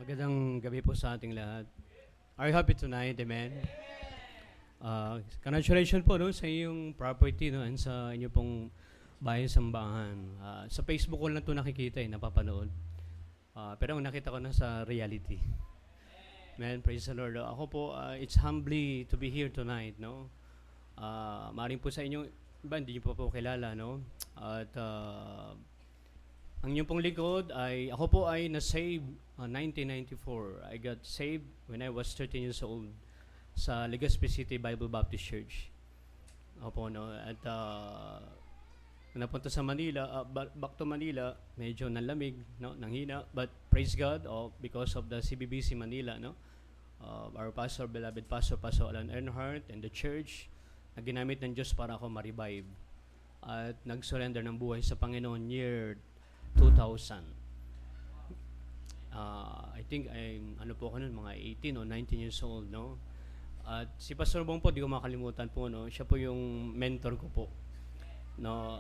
Magandang gabi po sa ating lahat. Are you happy tonight? Amen? Congratulations po no, sa iyong property no, and sa inyo pong bahay sambahan. Sa Facebook ko lang ito nakikita, napapanood. Pero ang nakita ko na sa reality. Amen, praise the Lord. Ako po, it's humbly to be here tonight. No? Maaaring po sa inyo, iba, hindi niyo po kilala. No? At ang inyong pong likod ay, ako po ay na-save 1994. I got saved when I was 13 years old sa Legazpi City Bible Baptist Church. Opo, no? At napunta sa Manila, back to Manila, medyo nalamig, no? Nanghina. But praise God, because of the CBBC Manila, no? Our pastor, beloved pastor, Pastor Alan Earnhardt, and the church, na ginamit ng Diyos para ako ma-revive. At nag-surrender ng buhay sa Panginoon year 2000. I think ano po ako nun, mga 18 o 19 years old, no? At si Pastor Bong po, di ko makalimutan po, no? Siya po yung mentor ko po. No,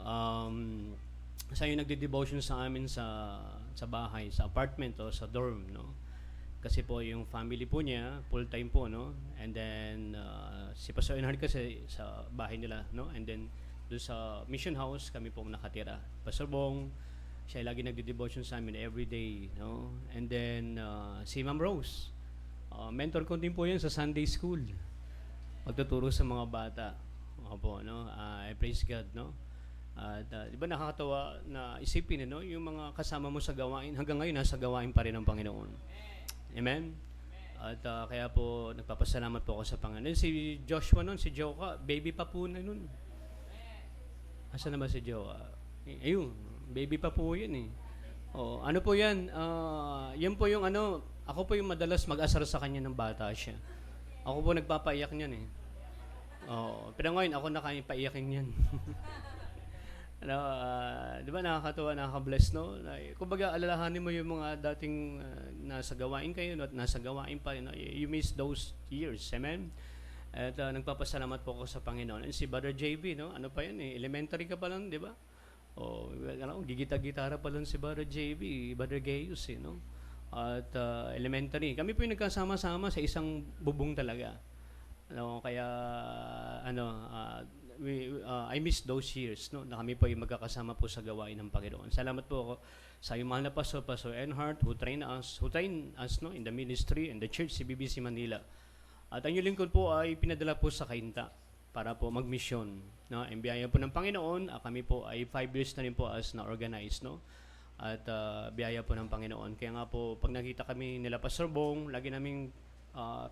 siya yung nagde-devotion sa amin sa bahay, sa apartment o sa dorm, no? Kasi po yung family po niya, full time po, no? And then si Pastor Enhard kasi sa bahay nila, no? And then doon sa mission house kami pong nakatira. Pastor Bong, siya lagi nagde-devotion sa amin every day, no? And then si Ma'am Rose, mentor ko din po 'yan sa Sunday school. Magtuturo sa mga bata. Opo, no? I praise God, no? At di ba nakakatawa na isipin, no? Yung mga kasama mo sa gawain, hanggang ngayon nasa gawain pa rin ng Panginoon. Amen? At kaya po nagpapasalamat po ako sa Panginoon. Si Joshua noon, si Joka, baby pa po na noon. Asa na ba si Joka? Ayun, baby pa po yun eh. Ano po yan? Yan po yung ano, ako po yung madalas mag-asar sa kanya ng bata siya. Ako po nagpapaiyak niyan eh. Pero ngayon ako nakapaiyakin yan. Ano, di ba nakakatawa, nakaka-bless, no? Kumbaga, alalahanin mo yung mga dating nasa gawain kayo, no? At nasa gawain pa, no? You miss those years, amen? At nagpapasalamat po ako sa Panginoon. And si Brother JB, no? Ano pa yan eh? Elementary ka pa lang, di ba? Gigita-gitara pa lang si Brother JB, Brother Gayus, no? At elementary. Kami po yung nagkasama-sama sa isang bubong talaga. Ano, kaya, I miss those years, no? Na kami po yung magkakasama po sa gawain ng Panginoon. Salamat po ako sa iyong mahal na Pastor Earnhardt, who trained us, no? In the ministry and the church, CBBC Manila. At ang inyong lingkod po ay pinadala po sa Kainta para po mag-mission, no? Ang biyaya po ng Panginoon, kami po ay 5 years na rin po as na-organize, no? At biyaya po ng Panginoon. Kaya nga po, pag nakita kami nila Pastor Bong, lagi naming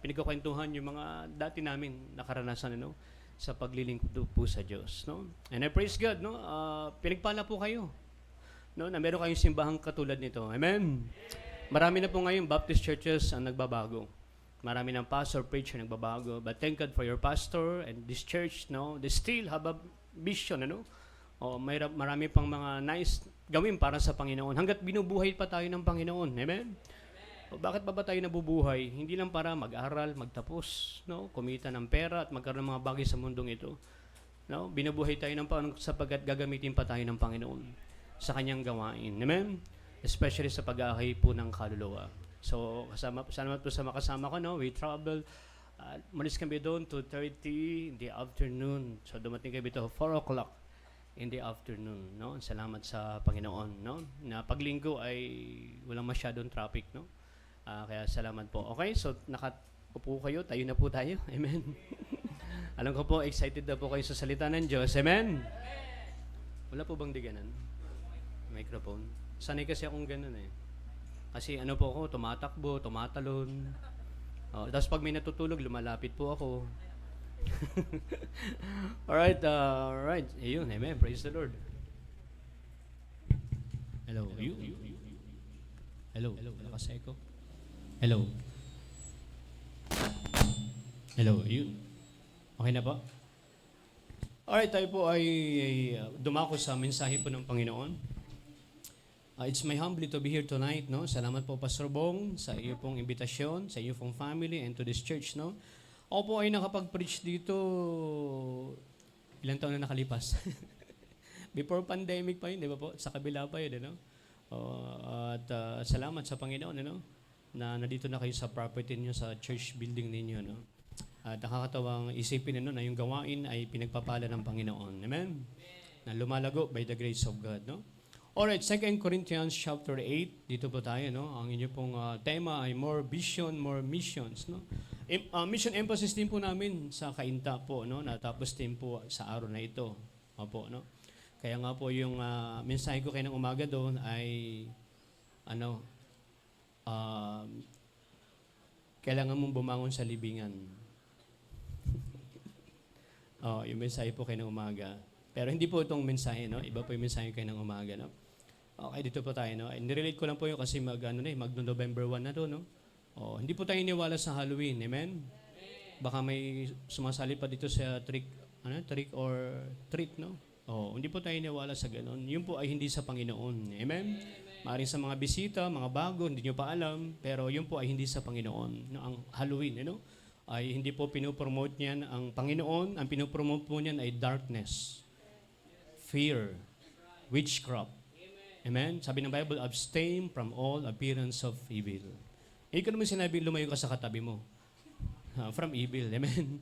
pinagkukwentuhan yung mga dati namin nakaranasan, no? Sa paglilingkod po sa Diyos, no? And I praise God, no? Pinagpala po kayo, no? Na meron kayong simbahang katulad nito. Amen? Marami na po ngayon Baptist churches ang nagbabago. Marami ng pastor, preacher nagbabago. But thank God for your pastor and this church, no? They still have a vision, ano? Marami pang mga nice gawin para sa Panginoon. Hanggat binubuhay pa tayo ng Panginoon. Amen? Bakit pa ba tayo nabubuhay? Hindi lang para mag-aral, magtapos, no? Kumita ng pera at magkaroon ng mga bagay sa mundong ito. No? Binubuhay tayo ng Panginoon sapagkat gagamitin pa tayo ng Panginoon sa kanyang gawain. Amen? Especially sa pag-aahay po ng kaluluwa. So, salamat po sa makasama ko, no? We travel. Malis kami doon, 2:30 in the afternoon. So, dumating kami to 4 o'clock in the afternoon, no? Salamat sa Panginoon, no? Na paglinggo ay walang masyadong traffic, no? Kaya salamat po. Okay, so nakaupo kayo, tayo na po tayo. Amen. Alam ko po, excited na po kayo sa salita ng Diyos. Amen? Wala po bang diganan? Microphone? Sanay kasi akong ganun eh. Kasi ano po ako, tumatakbo, tumatalon. Tapos pag may natutulog, lumalapit po ako. Alright. Ayun, amen. Praise the Lord. Hello. Hello. Lakas echo. Hello. Yun. Okay na po? Alright, tayo po ay dumako sa mensahe po ng Panginoon. It's my humbly to be here tonight, no? Salamat po, Pastor Bong, sa iyo pong imbitasyon, sa iyo pong family, and to this church, no? Ako po ay nakapag-preach dito ilang taon na nakalipas. Before pandemic pa yun, di ba po? Sa kabila pa yun, no? At salamat sa Panginoon, ano? na nandito na kayo sa property niyo, sa church building ninyo, no? At nakakatawang isipin na yung gawain ay pinagpapala ng Panginoon. Amen? Na lumalago by the grace of God, no? Alright, 2 Corinthians chapter 8, dito po tayo, no? Ang inyo pong tema ay more vision, more missions, no? Mission emphasis din po namin sa Kainta po, no? Natapos din po sa araw na ito. Opo, no? Kaya nga po yung mensahe ko kayo ng umaga doon ay kailangan mong bumangon sa libingan. Yung mensahe po kayo ng umaga. Pero hindi po itong mensahe, no? Iba po yung mensahe kayo ng umaga, no? Okay, dito po tayo, no? Nirelate ko lang po yun kasi mag-November 1 na to, no? Hindi po tayo niwala sa Halloween, amen? Baka may sumasali pa dito sa trick or treat, no? Hindi po tayo niwala sa ganun. Yun po ay hindi sa Panginoon, amen? Maaaring sa mga bisita, mga bago, hindi nyo pa alam, pero yun po ay hindi sa Panginoon. No? Ang Halloween, ay hindi po pinopromote niyan ang Panginoon. Ang pinopromote po niyan ay darkness, fear, witchcraft. Amen? Sabi ng Bible, abstain from all appearance of evil. Hindi ko naman sinabi, lumayo ka sa katabi mo. From evil. Amen?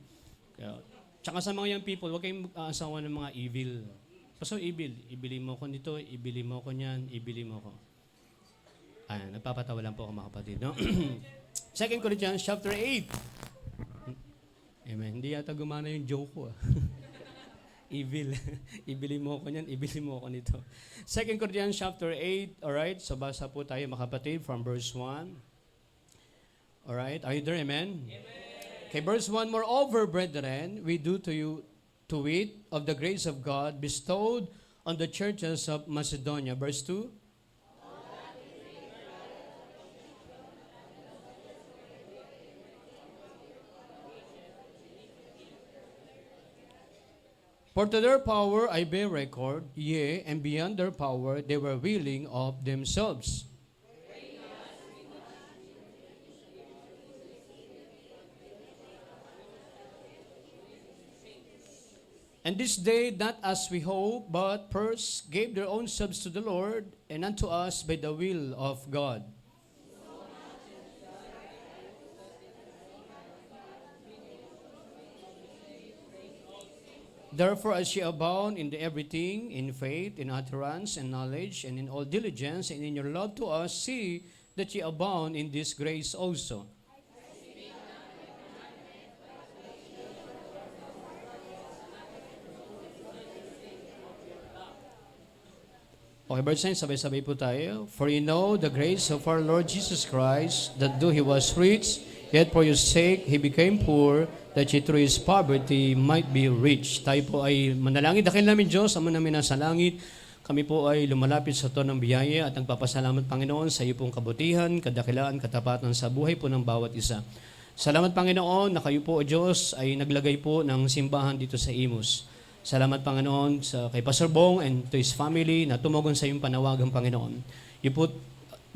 Tsaka sa mga young people, huwag kayong asawa ng mga evil. So evil, ibili mo ko nito, ibili mo ko niyan, ibili mo ko. Nagpapatawa lang po ako mga kapatid, no? 2 Corinthians chapter 8. Amen. Hindi yata gumana yung joke ko. Evil. Ibili mo ko niyan, ibili mo ko nito. 2 Corinthians chapter 8. Alright, so basa po tayo mga kapatid from verse 1. Alright, are you there? Amen? Amen. Okay, verse 1. Moreover, brethren, we do to you to wit of the grace of God bestowed on the churches of Macedonia. Verse 2. For to their power I bear record, yea, and beyond their power they were willing of themselves. And this day, not as we hope, but first gave their own selves to the Lord, and unto us by the will of God. Therefore, as ye abound in everything, in faith, in utterance, and knowledge, and in all diligence, and in your love to us, see that ye abound in this grace also. Okay, verse 9, sabay-sabay po tayo. For you know the grace of our Lord Jesus Christ, that though He was rich, yet for your sake He became poor, that ye through His poverty might be rich. Tayo po ay manalangin. Dakil namin Diyos, Ama namin nasa langit. Kami po ay lumalapit sa tono ng biyaya at nagpapasalamat Panginoon sa iyo pong kabutihan, kadakilaan, katapatan sa buhay po ng bawat isa. Salamat Panginoon na kayo po o Diyos ay naglagay po ng simbahan dito sa Imus. Salamat Panginoon kay Pastor Bong and to his family na tumagon sa iyong panawagang Panginoon. You put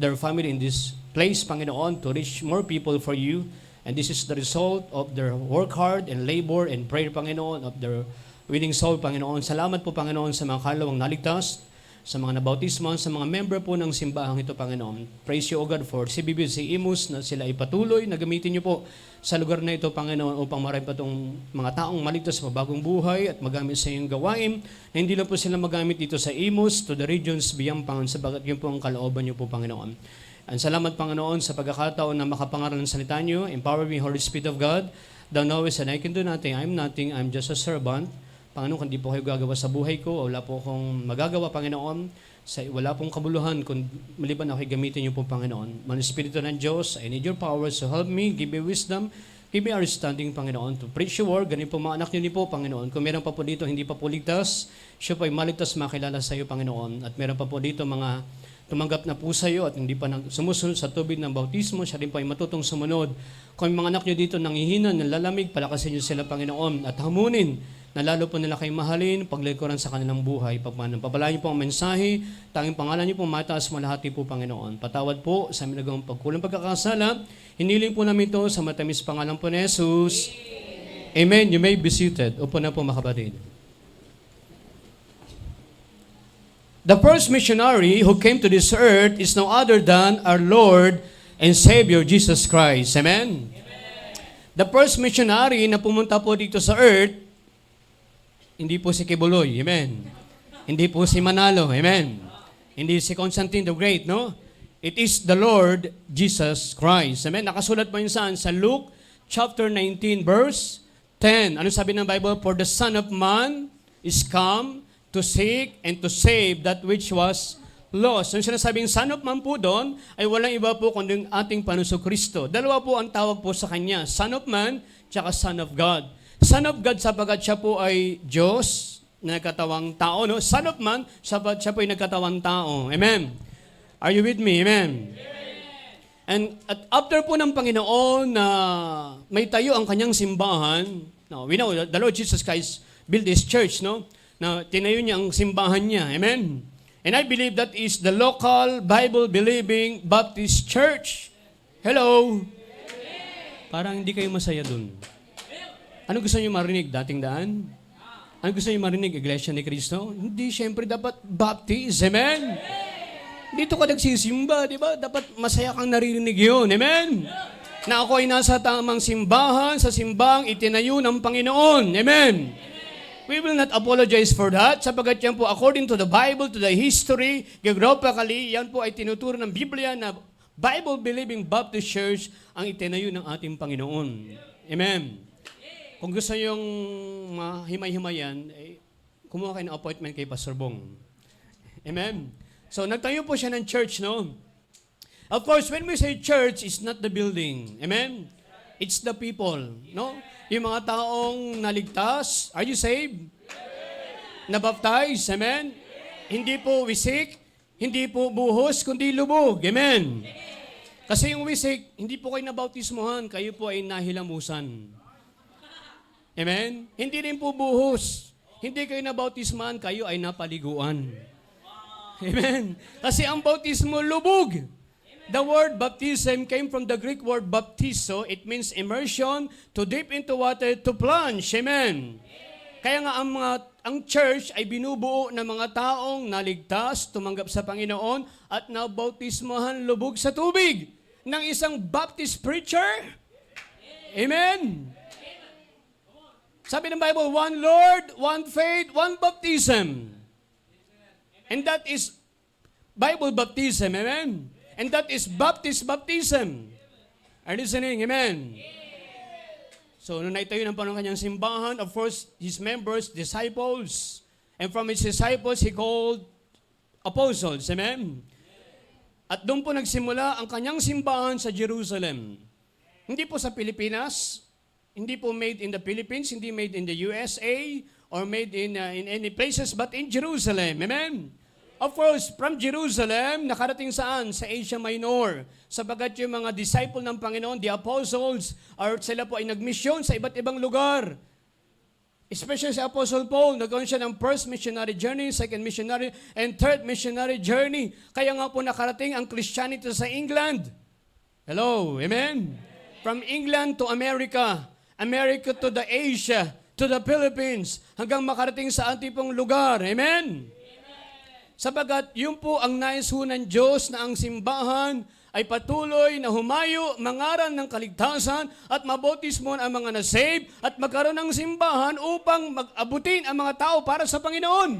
their family in this place, Panginoon, to reach more people for you. And this is the result of their work hard and labor and prayer, Panginoon, of their winning soul, Panginoon. Salamat po, Panginoon, sa mga kalawang naligtas, sa mga nabautismo, sa mga member po ng simbahang ito, Panginoon. Praise you, O God, for CBBC Imus na sila ay patuloy na gamitin niyo po sa lugar na ito, Panginoon, upang marami pa itong mga taong maligtas sa bagong buhay at magamit sa iyong gawain na hindi lang po sila magamit dito sa Imus to the regions beyond, Panginoon, sabagat yun po ang kalooban niyo po, Panginoon. And salamat, Panginoon, sa pagkakataon na makapangaral ng salita niyo. Empower me, Holy Spirit of God. Thou knowest that I can do nothing. I'm nothing. I'm just a servant. Panginoon, kung di po kayo gagawa sa buhay ko, wala po akong magagawa, Panginoon. Wala pong kabuluhan kung maliban ako gamitin niyo po, Panginoon. Mga Espiritu ng Diyos, I need your power, so help me, give me wisdom, give me understanding, Panginoon, to preach your word. Ganun po mga anak niyo ni po, Panginoon. Kung meron pa po dito, hindi pa po ligtas, siya po ay maligtas makilala sa iyo, Panginoon. At meron pa po dito mga tumanggap na po sa iyo at hindi pa sumusunod sa tubig ng bautismo, siya rin po ay matutong sumunod. Kung yung mga anak niyo dito nanghihina, nalalamig, palakasin niyo sila, Panginoon, at hamunin na lalo po nila kayo mahalin, paglikuran sa kanilang buhay. Pagpapalain niyo po ang mensahe, tanging pangalan niyo po mataas malahati po, Panginoon. Patawad po sa aming nagawang pagkulang pagkakasala. Hiniling po namin ito sa matamis pangalan po ni Jesus. Amen. You may be seated. Upo na po, mga kapatid. The first missionary who came to this earth is no other than our Lord and Savior Jesus Christ. Amen? The first missionary na pumunta po dito sa earth, hindi po si Kibuloy. Amen? Hindi po si Manalo. Amen? Hindi si Constantine the Great, no? It is the Lord Jesus Christ. Amen? Nakasulat po yun saan? Sa Luke chapter 19 verse 10. Ano sabi ng Bible? For the Son of Man is come to seek and to save that which was lost. Yung sinasabing Son of Man po doon ay walang iba po kundi ang ating Panginoon Kristo. Dalawa po ang tawag po sa Kanya. Son of Man, tsaka Son of God. Son of God sapagat siya po ay Diyos na nagkatawang tao. No? Son of Man sapagat siya po ay nagkatawang tao. Amen. Are you with me? Amen. And at after po ng Panginoon na may tayo ang kanyang simbahan, no, we know that the Lord Jesus Christ built this church, no? Na tinayo niya ang simbahan niya. Amen. And I believe that is the local Bible-believing Baptist Church. Hello? Parang hindi kayo masaya dun. Ano gusto niyo marinig? Dating daan? Ano gusto niyo marinig? Iglesia ni Cristo? Hindi, syempre dapat Baptist. Amen? Dito ka nagsisimba, di ba? Dapat masaya kang naririnig yun. Amen? Na ako ay nasa tamang simbahan, sa simbang itinayo ng Panginoon. Amen? We will not apologize for that, sapagat yan po, according to the Bible, to the history, geographically, yan po ay tinuturo ng Biblia na Bible-believing Baptist Church ang itinayo ng ating Panginoon. Amen? Kung gusto yung mahimay-himayan, kumuha kayo ng appointment kay Pastor Bong. Amen? So, nagtayo po siya ng church, no? Of course, when we say church, it's not the building. Amen? It's the people, no? Yung mga taong naligtas, are you saved? Nabaptize, amen? Hindi po wisik, hindi po buhos, kundi lubog, amen? Kasi yung wisik, hindi po kayo nabautismohan, kayo po ay nahilamusan. Amen? Hindi rin po buhos. Hindi kayo nabautisman, kayo ay napaliguan. Amen? Kasi ang bautismo, lubog. The word baptism came from the Greek word baptizo. It means immersion, to dip into water, to plunge. Amen? Kaya nga ang church ay binubuo ng mga taong naligtas, tumanggap sa Panginoon, at nabautismohan lubog sa tubig ng isang Baptist preacher. Amen? Sabi ng Bible, one Lord, one faith, one baptism. And that is Bible baptism, amen? And that is Baptist baptism. Are you listening? Amen? So, nung naitayo ng Panginoon kanyang simbahan, of course, his members, disciples. And from his disciples, he called apostles, amen? At doon po nagsimula ang kanyang simbahan sa Jerusalem. Hindi po sa Pilipinas, hindi po made in the Philippines, hindi made in the USA, or made in any places, but in Jerusalem. Amen? Of course, from Jerusalem, nakarating saan? Sa Asia Minor. Sabagat yung mga disciple ng Panginoon, the apostles, or sila po ay nagmisyon sa iba't ibang lugar. Especially si Apostle Paul, nagkaroon siya ng first missionary journey, second missionary, and third missionary journey. Kaya nga po nakarating ang Christianity sa England. Hello, amen? From England to America, America to the Asia, to the Philippines, hanggang makarating sa ating pong lugar. Amen? Sabagat yun po ang nais ng Diyos na ang simbahan ay patuloy na humayo, mangaral ng kaligtasan at mabautismon ang mga na-save at magkaroon ng simbahan upang mag-abutin ang mga tao para sa Panginoon.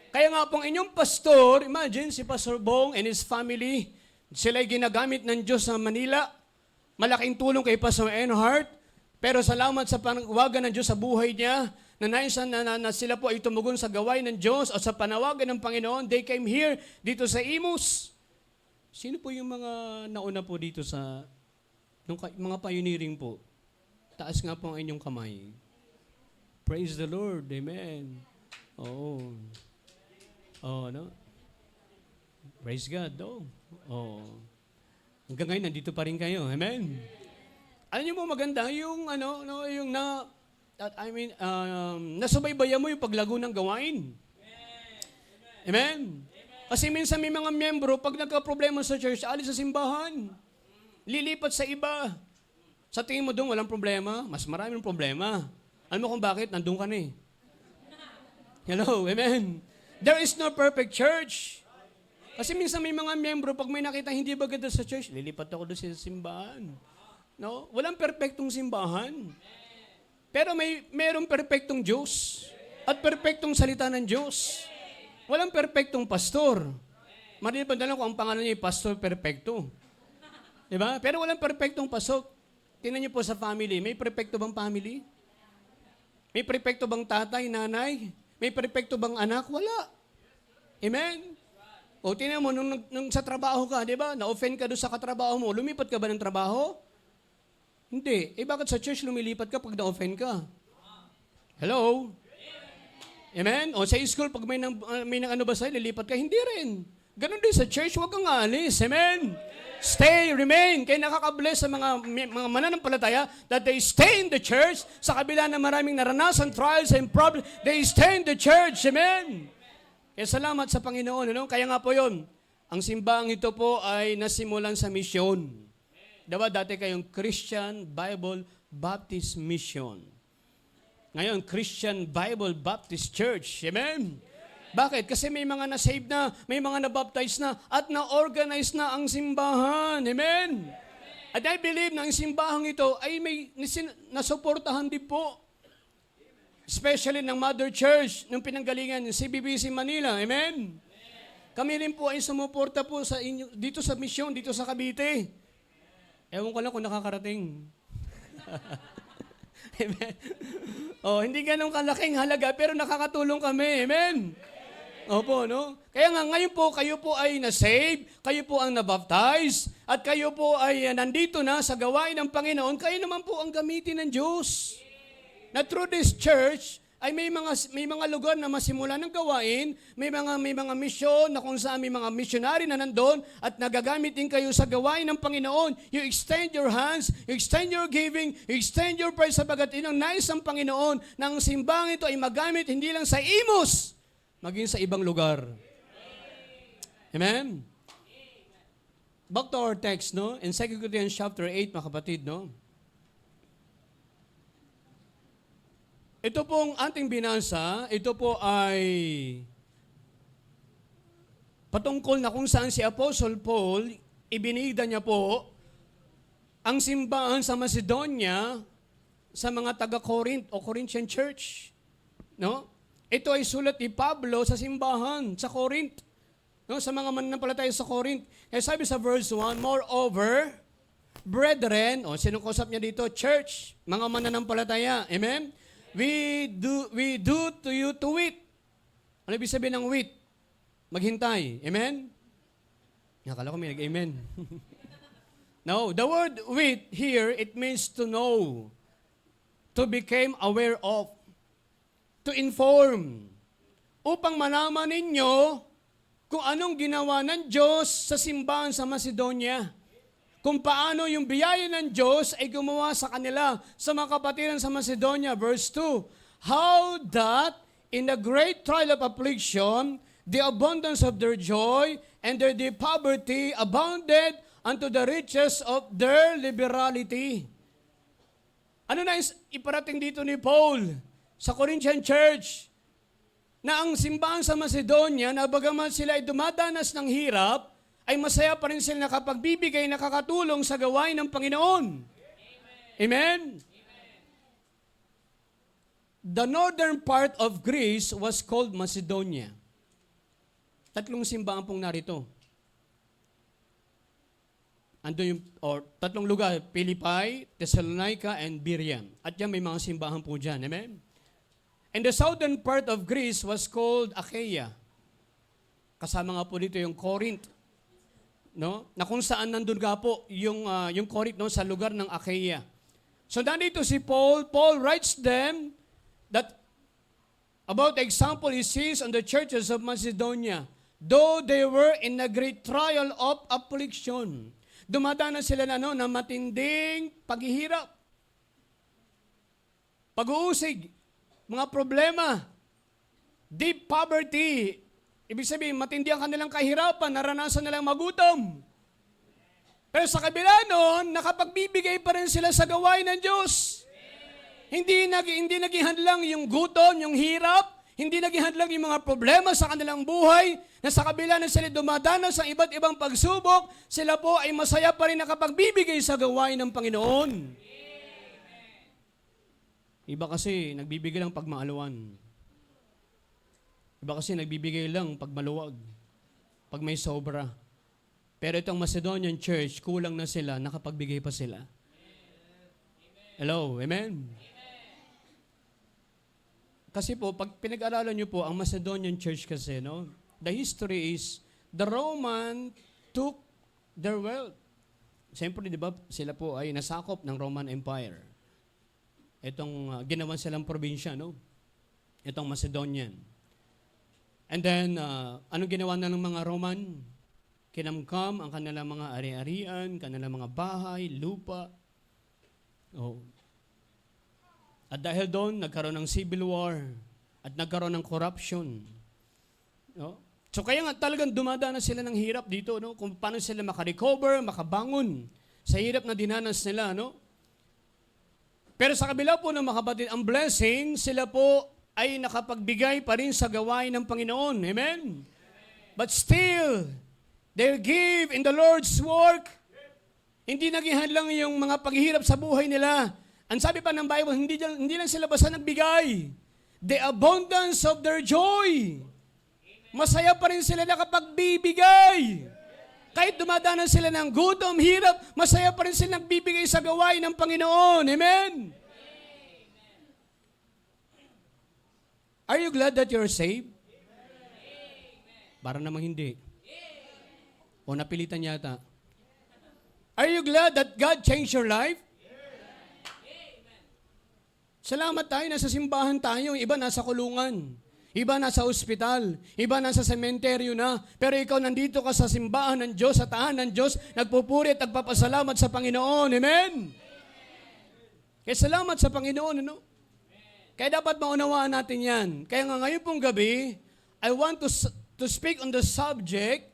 Kaya nga pong inyong pastor, imagine si Pastor Bong and his family, sila'y ginagamit ng Diyos sa Manila. Malaking tulong kay Pastor Enhart. Pero salamat sa panawagan ng Diyos sa buhay niya, na naisan na sila po ay tumugon sa gawain ng Diyos o sa panawagan ng Panginoon. They came here, dito sa Imus. Sino po yung mga nauna po dito sa, mga pioneering po? Taas nga po ang inyong kamay. Praise the Lord, amen. Oo. Oh, no? Praise God, oh. Hanggang ngayon, nandito pa rin kayo, amen. Alam niyo mo maganda yung nasubaybayan mo yung paglago ng gawain. Amen. Kasi minsan may mga miyembro, pag nagka-problema sa church, alis sa simbahan. Lilipat sa iba. Sa tingin mo doon, walang problema. Mas maraming problema. Alam mo kung bakit? Nandun ka na eh. Hello, amen. There is no perfect church. Kasi minsan may mga miyembro, pag may nakita hindi ba ganda sa church, lilipat ako doon sa simbahan. No? Walang perpektong simbahan. Pero mayroong perpektong Diyos at perpektong salita ng Diyos. Walang perpektong pastor. Maliban na lang kung ang pangalan niya ay Pastor Perpekto. Diba? Pero walang perpektong pastor. Tingnan niyo po sa family, may perpekto bang family? May perpekto bang tatay, nanay? May perpekto bang anak? Wala. Amen? O tingnan mo, nung sa trabaho ka, di ba? Na-offend ka doon sa katrabaho mo, lumipat ka ba ng trabaho? Hindi. Bakit sa church lumilipat ka pag na-offend ka? Hello? Amen? O sa school, pag may ano ba sa'yo, lilipat ka? Hindi rin. Ganon din sa church, huwag kang alis. Amen? Stay, remain. Kaya nakaka-bless sa mga mananampalataya that they stay in the church sa kabila na maraming naranasan, trials and problems. They stay in the church. Amen? Kaya salamat sa Panginoon. Ano? Kaya nga po yun, ang simbahang ito po ay nasimulan sa misyon. Diba dati kayong Christian Bible Baptist Mission. Ngayon, Christian Bible Baptist Church. Amen? Bakit? Kasi may mga na-save na, may mga na-baptize na, at na-organize na ang simbahan. Amen? At I believe na ang simbahang ito ay may nasuportahan din po. Especially ng Mother Church, ng pinanggalingan ng CBBC Manila. Amen? Kami rin po ay sumuporta po sa inyo, dito sa misyon, dito sa Cavite. Ewan ko lang kung nakakarating. Amen? Hindi ganun kalaking halaga, pero nakakatulong kami. Amen? Opo, no? Kaya nga, ngayon po, kayo po ay na-save, kayo po ang na-baptize, at kayo po ay nandito na sa gawain ng Panginoon, kayo naman po ang gamitin ng Diyos. Na through this church, ay may mga lugar na masimulan ng gawain, may mga misyon na kung saan may mga missionary na nandun at nagagamit din kayo sa gawain ng Panginoon. You extend your hands, you extend your giving, you extend your praise sabagat inang nais ng Panginoon na ang simbang ito ay magamit hindi lang sa Imus, maging sa ibang lugar. Amen? Back to our text, no? In 2 Corinthians chapter 8, mga kapatid, no? Ito pong ating binasa, ito po ay patungkol na kung saan si Apostle Paul, ibinida niya po ang simbahan sa Macedonia sa mga taga-Corinth o Corinthian Church. No? Ito ay sulat ni Pablo sa simbahan sa Corinth. No? Sa mga mananampalataya sa Corinth. Kaya sabi sa verse 1, moreover, brethren, sinong kausap niya dito? Church, mga mananampalataya. Amen? We do to you to wait. Ano ibig sabihin ng wait? Maghintay. Amen? Nakala ko may nag-amen. No, the word wait here, it means to know, to become aware of, to inform, upang malaman ninyo kung anong ginawa ng Diyos sa simbahan sa Macedonia. Kung paano yung biyaya ng Diyos ay gumawa sa kanila, sa mga kapatiran sa Macedonia. Verse 2, how that in the great trial of affliction, the abundance of their joy and their deep poverty abounded unto the riches of their liberality. Ano na iparating dito ni Paul sa Corinthian Church? Na ang simbahan sa Macedonia, na bagaman sila ay dumadanas ng hirap, ay masaya pa rin sila nakapagbibigay, nakakatulong sa gawain ng Panginoon. Amen? The northern part of Greece was called Macedonia. Tatlong simbahan pong narito. Tatlong lugar, Philippi, Thessalonica, and Berea. At yan may mga simbahan po dyan. Amen? And the southern part of Greece was called Achaia. Kasama nga po dito yung Corinth. No? Na kung saan nandun nga po yung Corinth, no? Sa lugar ng Achaia. So nandito si Paul writes them that about the example he sees on the churches of Macedonia, though they were in a great trial of affliction. Dumadanas sila na matinding paghihirap, pag-uusig, mga problema, deep poverty. Ibig sabihin, matindi ang kanilang kahirapan, naranasan nilang magutom. Pero sa kabila noon, nakapagbibigay pa rin sila sa gawain ng Diyos. Hindi naging hadlang yung gutom, yung hirap, Hindi naging hadlang yung mga problema sa kanilang buhay, na sa kabila na sila dumadanas sa iba't ibang pagsubok, sila po ay masaya pa rin nakapagbibigay sa gawain ng Panginoon. Iba kasi nagbibigay lang pag maaluan. Iba kasi nagbibigay lang pag maluwag, pag may sobra. Pero itong Macedonian Church, kulang na sila, nakapagbigay pa sila. Hello, amen? Kasi po, pag pinag-aralan nyo po, ang Macedonian Church kasi, no, the history is, the Roman took their wealth. Siyempre, di ba, sila po ay nasakop ng Roman Empire. Itong ginawan silang probinsya, no? Itong Macedonian. And then, anong ginawa na ng mga Roman? Kinamkam ang kanilang mga ari-arian, kanilang mga bahay, lupa. Oh. At dahil doon, nagkaroon ng civil war at nagkaroon ng corruption. No? So kaya nga talagang dumadanas sila ng hirap dito, no? Kung paano sila makarecover, makabangon sa hirap na dinanas nila. No? Pero sa kabila po ng mga kapatid, ang blessing, sila po ay nakapagbigay pa rin sa gawain ng Panginoon. Amen? But still, they give in the Lord's work. Hindi naging hadlang yung mga paghihirap sa buhay nila. Ang sabi pa ng Bible, hindi lang sila basta nagbigay. The abundance of their joy. Masaya pa rin sila nakapagbibigay. Kahit dumadanan sila ng gutom, hirap, masaya pa rin sila nagbibigay sa gawain ng Panginoon. Amen? Are you glad that you're saved? Para namang hindi. O napilitan yata. Are you glad that God changed your life? Salamat tayo, nasa simbahan tayo. Iba nasa kulungan. Iba nasa ospital. Iba nasa sementeryo na. Pero ikaw nandito ka sa simbahan ng Diyos, sa tahanan ng Diyos, nagpupuri at nagpapasalamat sa Panginoon. Amen? Kaya salamat sa Panginoon. Ano? Kaya dapat maunawaan natin yan. Kaya nga ngayon pong gabi, I want to speak on the subject,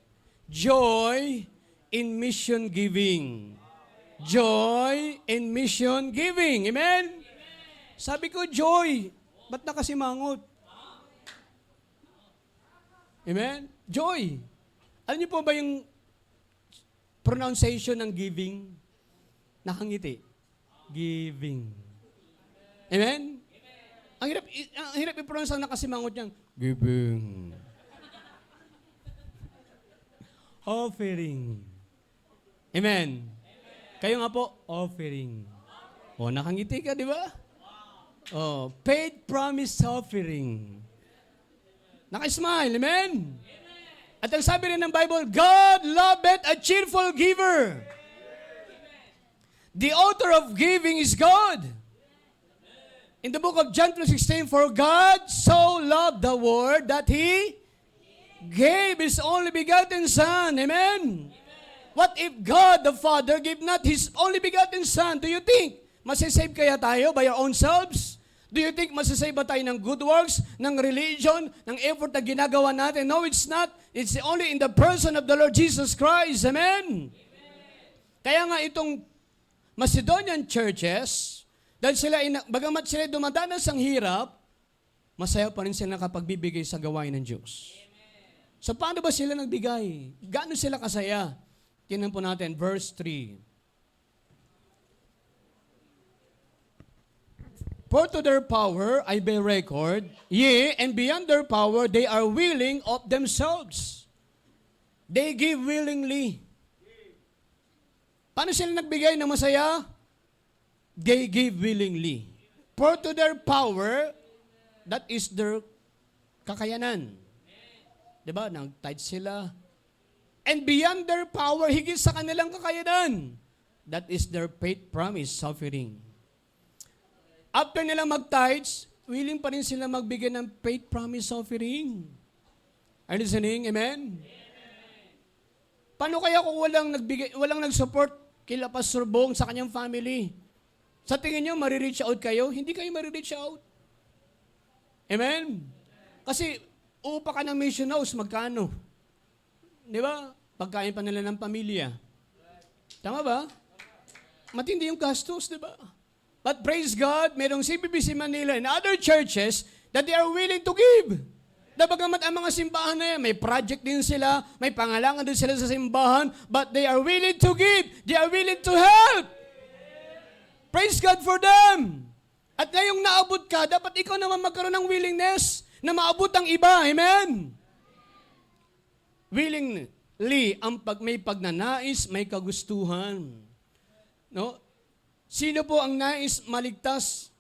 joy in mission giving. Joy in mission giving. Amen? Sabi ko, joy. Ba't nakasimangot? Amen? Joy. Alam niyo po ba yung pronunciation ng giving? Nakangiti. Giving. Amen? Ang hirap i-pronounce ang nakasimangot niyang giving. Offering. Amen? Kayo nga po, offering. O, nakangiti ka, di ba? Oh, paid promise offering. Naka-smile, amen? At ang sabi rin ng Bible, God loveth a cheerful giver. The author of giving is God. In the book of John 3:16, for God so loved the world that He gave His only begotten Son. Amen? What if God the Father gave not His only begotten Son? Do you think masisave kaya tayo by our own selves? Do you think masisave ba tayo ng good works, ng religion, ng effort na ginagawa natin? No, it's not. It's only in the person of the Lord Jesus Christ. Amen? Kaya nga itong Macedonian churches, dahil sila, bagamat sila dumadanas ang hirap, masaya pa rin sila nakapagbibigay sa gawain ng Diyos. So paano ba sila nagbigay? Gaano sila kasaya? Tingnan po natin, verse 3. For to their power I bear record, yea, and beyond their power they are willing of themselves. They give willingly. Paano sila nagbigay ng masaya? They give willingly. For to their power, that is their kakayanan. Diba? Nag-tithe sila. And beyond their power, higit sa kanilang kakayanan, that is their faith promise offering. After nila mag-tithes, willing pa rin sila magbigay ng faith promise offering. Are you listening? Amen? Paano kaya kung walang nag-support kila Pastor Bong sa kanyang family? Sa tingin nyo, marireach out kayo? Hindi kayo marireach out. Amen? Kasi, upa ka ng mission house, magkano? Di ba? Pagkain pa nila ng pamilya. Tama ba? Matindi yung gastos, di ba? But praise God, mayroong CBBC Manila and other churches that they are willing to give. Bagamat ang mga simbahan na yan, may project din sila, may pangailangan din sila sa simbahan, but they are willing to give. They are willing to help. Praise God for them. At ngayong naabot ka, dapat ikaw naman magkaroon ng willingness na maabot ang iba. Amen? Willingly, ang may pagnanais, may kagustuhan. No? Sino po ang nais maligtas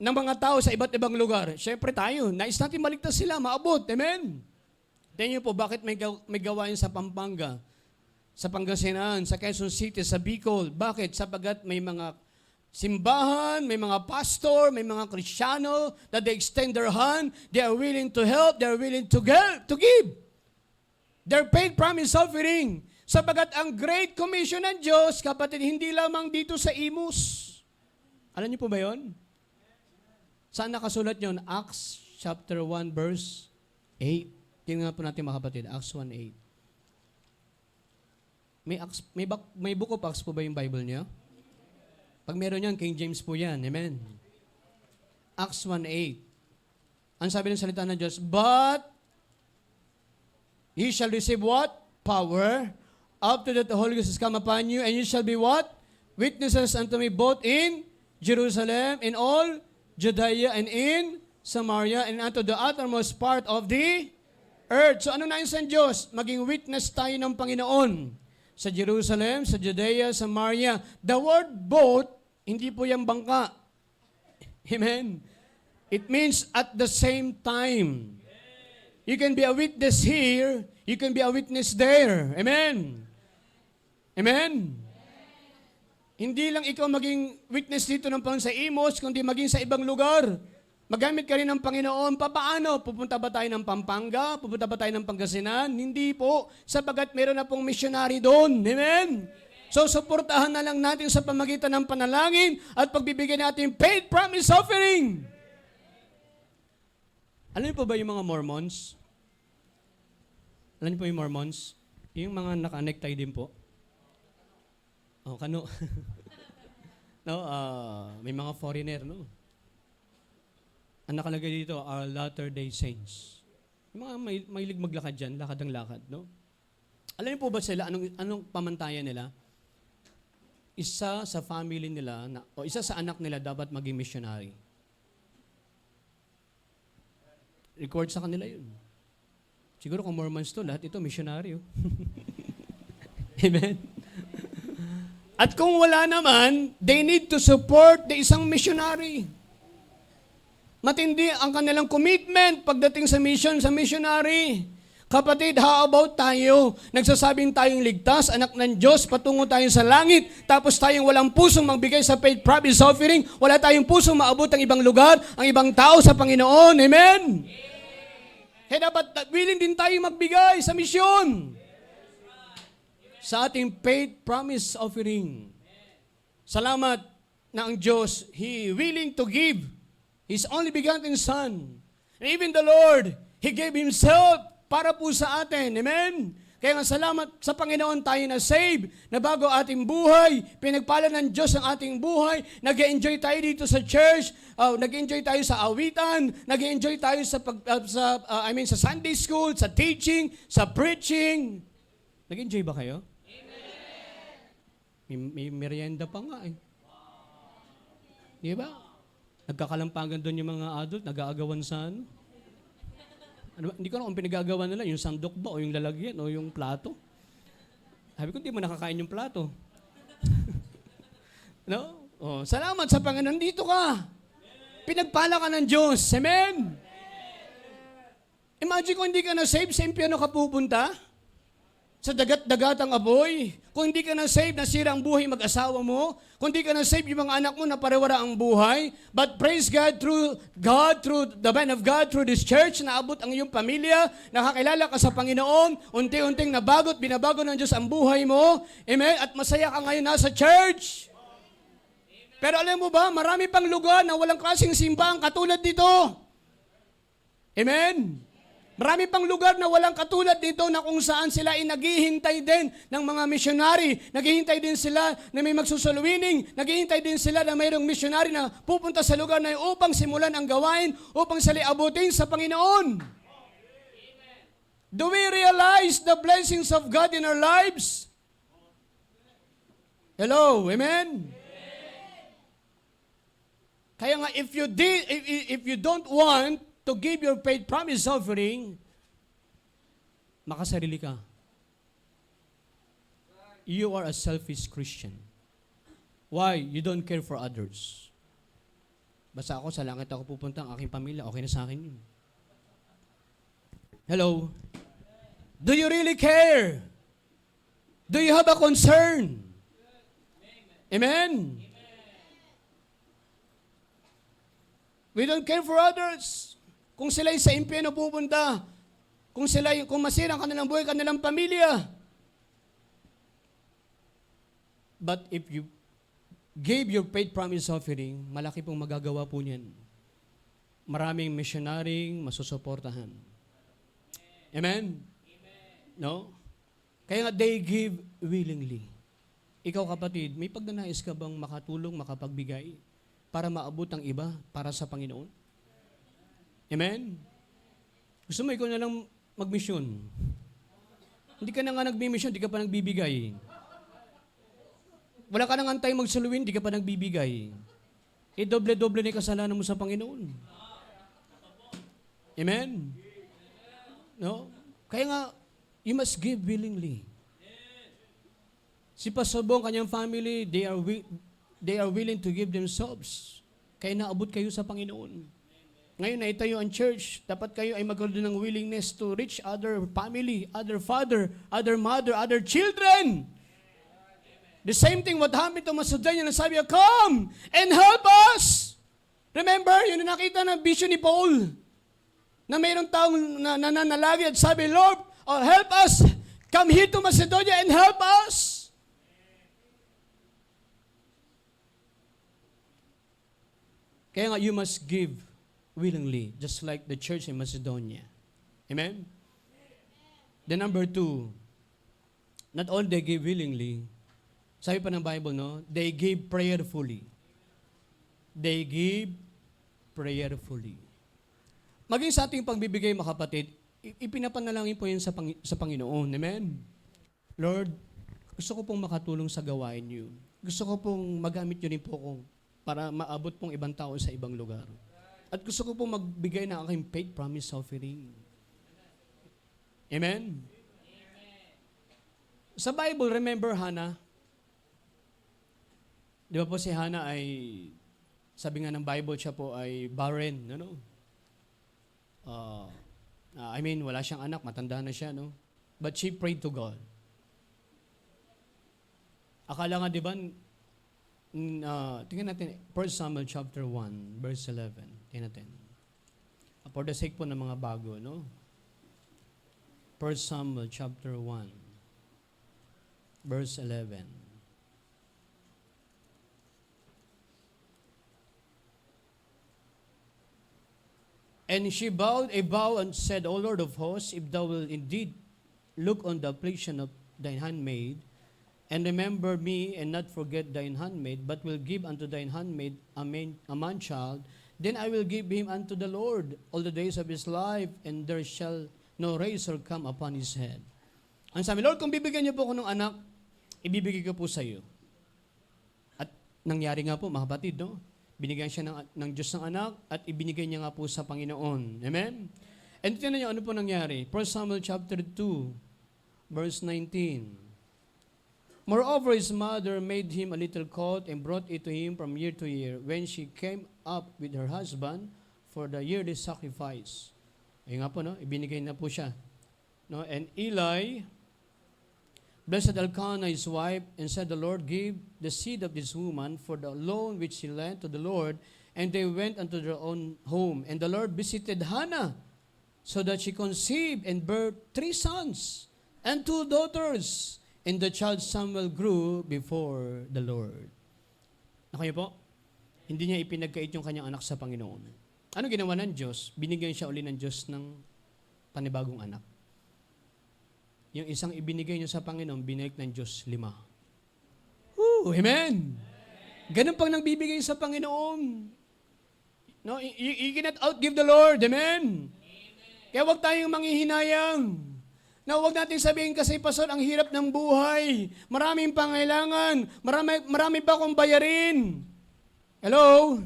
ng mga tao sa iba't ibang lugar? Siyempre tayo, nais natin maligtas sila, maabot. Amen? Tingnan niyo po, bakit may gawain sa Pampanga, sa Pangasinan, sa Quezon City, sa Bicol? Bakit? Sapagat may mga simbahan, may mga pastor, may mga Kristiyano that they extend their hand, they are willing to help, they are willing to give. Their paid promise offering. Sapagat ang Great Commission ng Diyos, kapatid, hindi lamang dito sa Imus. Alam niyo po ba yon? Saan nakasulat yon? Acts chapter 1 verse 8. Tingnan po natin mga kapatid, Acts 1:8. May book of Acts po ba yung Bible niyo? Pag meron yan, King James po yan. Amen. Acts 1:8. Ang sabi ng salita ng Diyos, but ye shall receive what? Power. After that the Holy Ghost has come upon you, and you shall be what? Witnesses unto me both in Jerusalem, in all Judea, and in Samaria, and unto the uttermost part of the earth. So ano nais ng Diyos? Maging witness tayo ng Panginoon sa Jerusalem, sa Judea, Samaria. The word both, hindi po yung bangka. Amen. It means at the same time. You can be a witness here, you can be a witness there. Amen. Amen. Hindi lang ikaw maging witness dito ng Panginoon sa Imos, kundi maging sa ibang lugar. Magamit ka rin ng Panginoon. Paano? Pupunta ba tayo ng Pampanga? Pupunta ba tayo ng Pangasinan? Hindi po. Sapagat meron na pong missionary doon. Amen? So, suportahan na lang natin sa pamagitan ng panalangin at pagbibigay natin paid promise offering. Alam niyo po ba yung mga Mormons? Alam niyo po yung Mormons? Yung mga naka-necktie din po. Oh, kano? No, may mga foreigner, no? Ang nakalagay dito are Latter-day Saints. Yung mga mahilig maglakad dyan, lakad ang lakad, no? Alam niyo po ba sila, anong pamantayan nila? Isa sa family nila, o isa sa anak nila dapat maging missionary. Record sa kanila yun. Siguro kung Mormons to, lahat ito missionary. Oh. Amen? At kung wala naman, they need to support the isang missionary. Matindi ang kanilang commitment pagdating sa mission, sa missionary. Kapatid, how about tayo? Nagsasabing tayong ligtas, anak ng Diyos, patungo tayo sa langit, tapos tayong walang pusong magbigay sa paid promise offering, wala tayong pusong maabot ang ibang lugar, ang ibang tao sa Panginoon. Amen? Kaya dapat willing din tayo magbigay sa misyon. Sa ating paid promise offering. Salamat na ang Diyos, He willing to give His only begotten Son. And even the Lord, He gave Himself para po sa atin. Amen? Kaya nga salamat sa Panginoon tayo na save, na bago ating buhay, pinagpala ng Diyos ang ating buhay, nag-enjoy tayo dito sa church, nag-enjoy tayo sa awitan, nag-enjoy tayo sa Sunday school, sa teaching, sa preaching. Nag-enjoy ba kayo? May merienda pa nga eh. Di ba? Nagkakalampagan doon yung mga adult, nag-aagawan sa ano. Hindi ko na kung pinagagawa nila, yung sandok ba, o yung lalagyan, o yung plato. Sabi ko, hindi mo nakakain yung plato. No? Oh, salamat sa Panginoon, dito ka. Pinagpala ka ng Diyos. Amen? Imagine kung hindi ka na-save, sa impyerno ka pupunta? Sa dagat-dagatang apoy. Kung hindi ka na-save, nasira ang buhay mag-asawa mo. Kung hindi ka na-save, yung mga anak mo, naparewara ang buhay. But praise God, through the man of God, through this church, naabot ang iyong pamilya, nakakilala ka sa Panginoon, unti-unting nabagot, binabago ng Diyos ang buhay mo. Amen? At masaya ka ngayon nasa church. Pero alam mo ba, marami pang lugar na walang klaseng simbahan katulad dito. Amen? Marami pang lugar na walang katulad dito na kung saan sila ay naghihintay din ng mga missionary. Naghihintay din sila na may magsusulwining. Naghihintay din sila na mayroong missionary na pupunta sa lugar na yun upang simulan ang gawain, upang sila abutin sa Panginoon. Do we realize the blessings of God in our lives? Hello, amen? Kaya nga, if you don't want to give your faith promise offering, makasarili ka. You are a selfish Christian. Why? You don't care for others. Basta ako, sa langit ako pupunta, ang aking pamilya, okay na sa akin yun. Hello? Do you really care? Do you have a concern? Amen? We don't care for others. Kung sila'y sa impyerno pupunta, kung masira ang kanilang buhay, kanilang pamilya. But if you gave your faith promise offering, malaki pong magagawa po niyan. Maraming missionarying masusuportahan. Amen? No? Kaya nga, they give willingly. Ikaw kapatid, may pagnanais ka bang makatulong, makapagbigay para maabot ang iba para sa Panginoon? Amen? Gusto mo ikaw na lang magmisyon. Hindi ka na nga nagmi-mission, hindi ka pa nagbibigay. Wala ka nang antay magsaluin, hindi ka pa nagbibigay. Doble-doble na yung kasalanan mo sa Panginoon. Amen? No? Kaya nga, you must give willingly. Si Pastor Bong, kanyang family, they are willing to give themselves. Kaya naabot kayo sa Panginoon. Ngayon na itayo ang church, dapat kayo ay magkaroon ng willingness to reach other family, other father, other mother, other children. The same thing what happened to Macedonia na sabi niya, come and help us. Remember, yun na nakita ng vision ni Paul na mayroong taong nananalagi at sabi, Lord, help us. Come here to Macedonia and help us. Kaya nga, you must give willingly, just like the church in Macedonia. Amen? Then number 2, not all they give willingly, sabi pa ng Bible, no? They give prayerfully. They give prayerfully. Maging sa ating pagbibigay, mga kapatid, ipinapanalangin po yun sa Panginoon. Amen? Lord, gusto ko pong makatulong sa gawain niyo. Gusto ko pong magamit niyo rin po kung para maabot pong ibang tao sa ibang lugar. At gusto ko pong magbigay ng aking faith promise offering. Amen? Sa Bible, remember Hannah? Di ba po si Hannah ay, sabi nga ng Bible, siya po ay barren, no? Wala siyang anak, matanda na siya, no? But she prayed to God. Akala nga, di ba, tingnan natin, 1 Samuel chapter 1, verse 11. Tingnan natin. For the sake po ng mga bago, no? 1 Samuel chapter 1, verse 11. And she bowed a bow and said, O Lord of hosts, if thou wilt indeed look on the affliction of thine handmaid, and remember me, and not forget thine handmaid, but will give unto thine handmaid a man-child, then I will give him unto the Lord all the days of his life, and there shall no razor come upon his head. Ang sabi, Lord, kung bibigyan niyo po ako ng anak, ibibigay ko po sa iyo. At nangyari nga po, mga kapatid, no? Binigyan siya ng Diyos ng anak, at ibinigay niya nga po sa Panginoon. Amen? And tignan niyo, ano po nangyari? 1 Samuel chapter 2, verse 19. Moreover, his mother made him a little coat and brought it to him from year to year when she came up with her husband for the yearly sacrifice. Ayun nga po, no? Ibinigay na po siya. No? And Eli blessed Elkanah his wife and said, the Lord gave the seed of this woman for the loan which she lent to the Lord, and they went unto their own home. And the Lord visited Hannah, so that she conceived and bare 3 sons and 2 daughters. And the child Samuel grew before the Lord. Nakayo po? Hindi niya ipinagkait yung kanyang anak sa Panginoon. Ano ginawa ng Diyos? Binigyan siya uli ng Diyos ng panibagong anak. Yung isang ibinigay nyo sa Panginoon, binalik ng Diyos 5. Amen! Ganun pang nagbibigay sa Panginoon. No, you cannot outgive the Lord. Amen? Kaya huwag tayong manghihinayang. Na huwag natin sabihin kasi, Pastor, ang hirap ng buhay. Maraming pangailangan. Marami pa akong bayarin. Hello?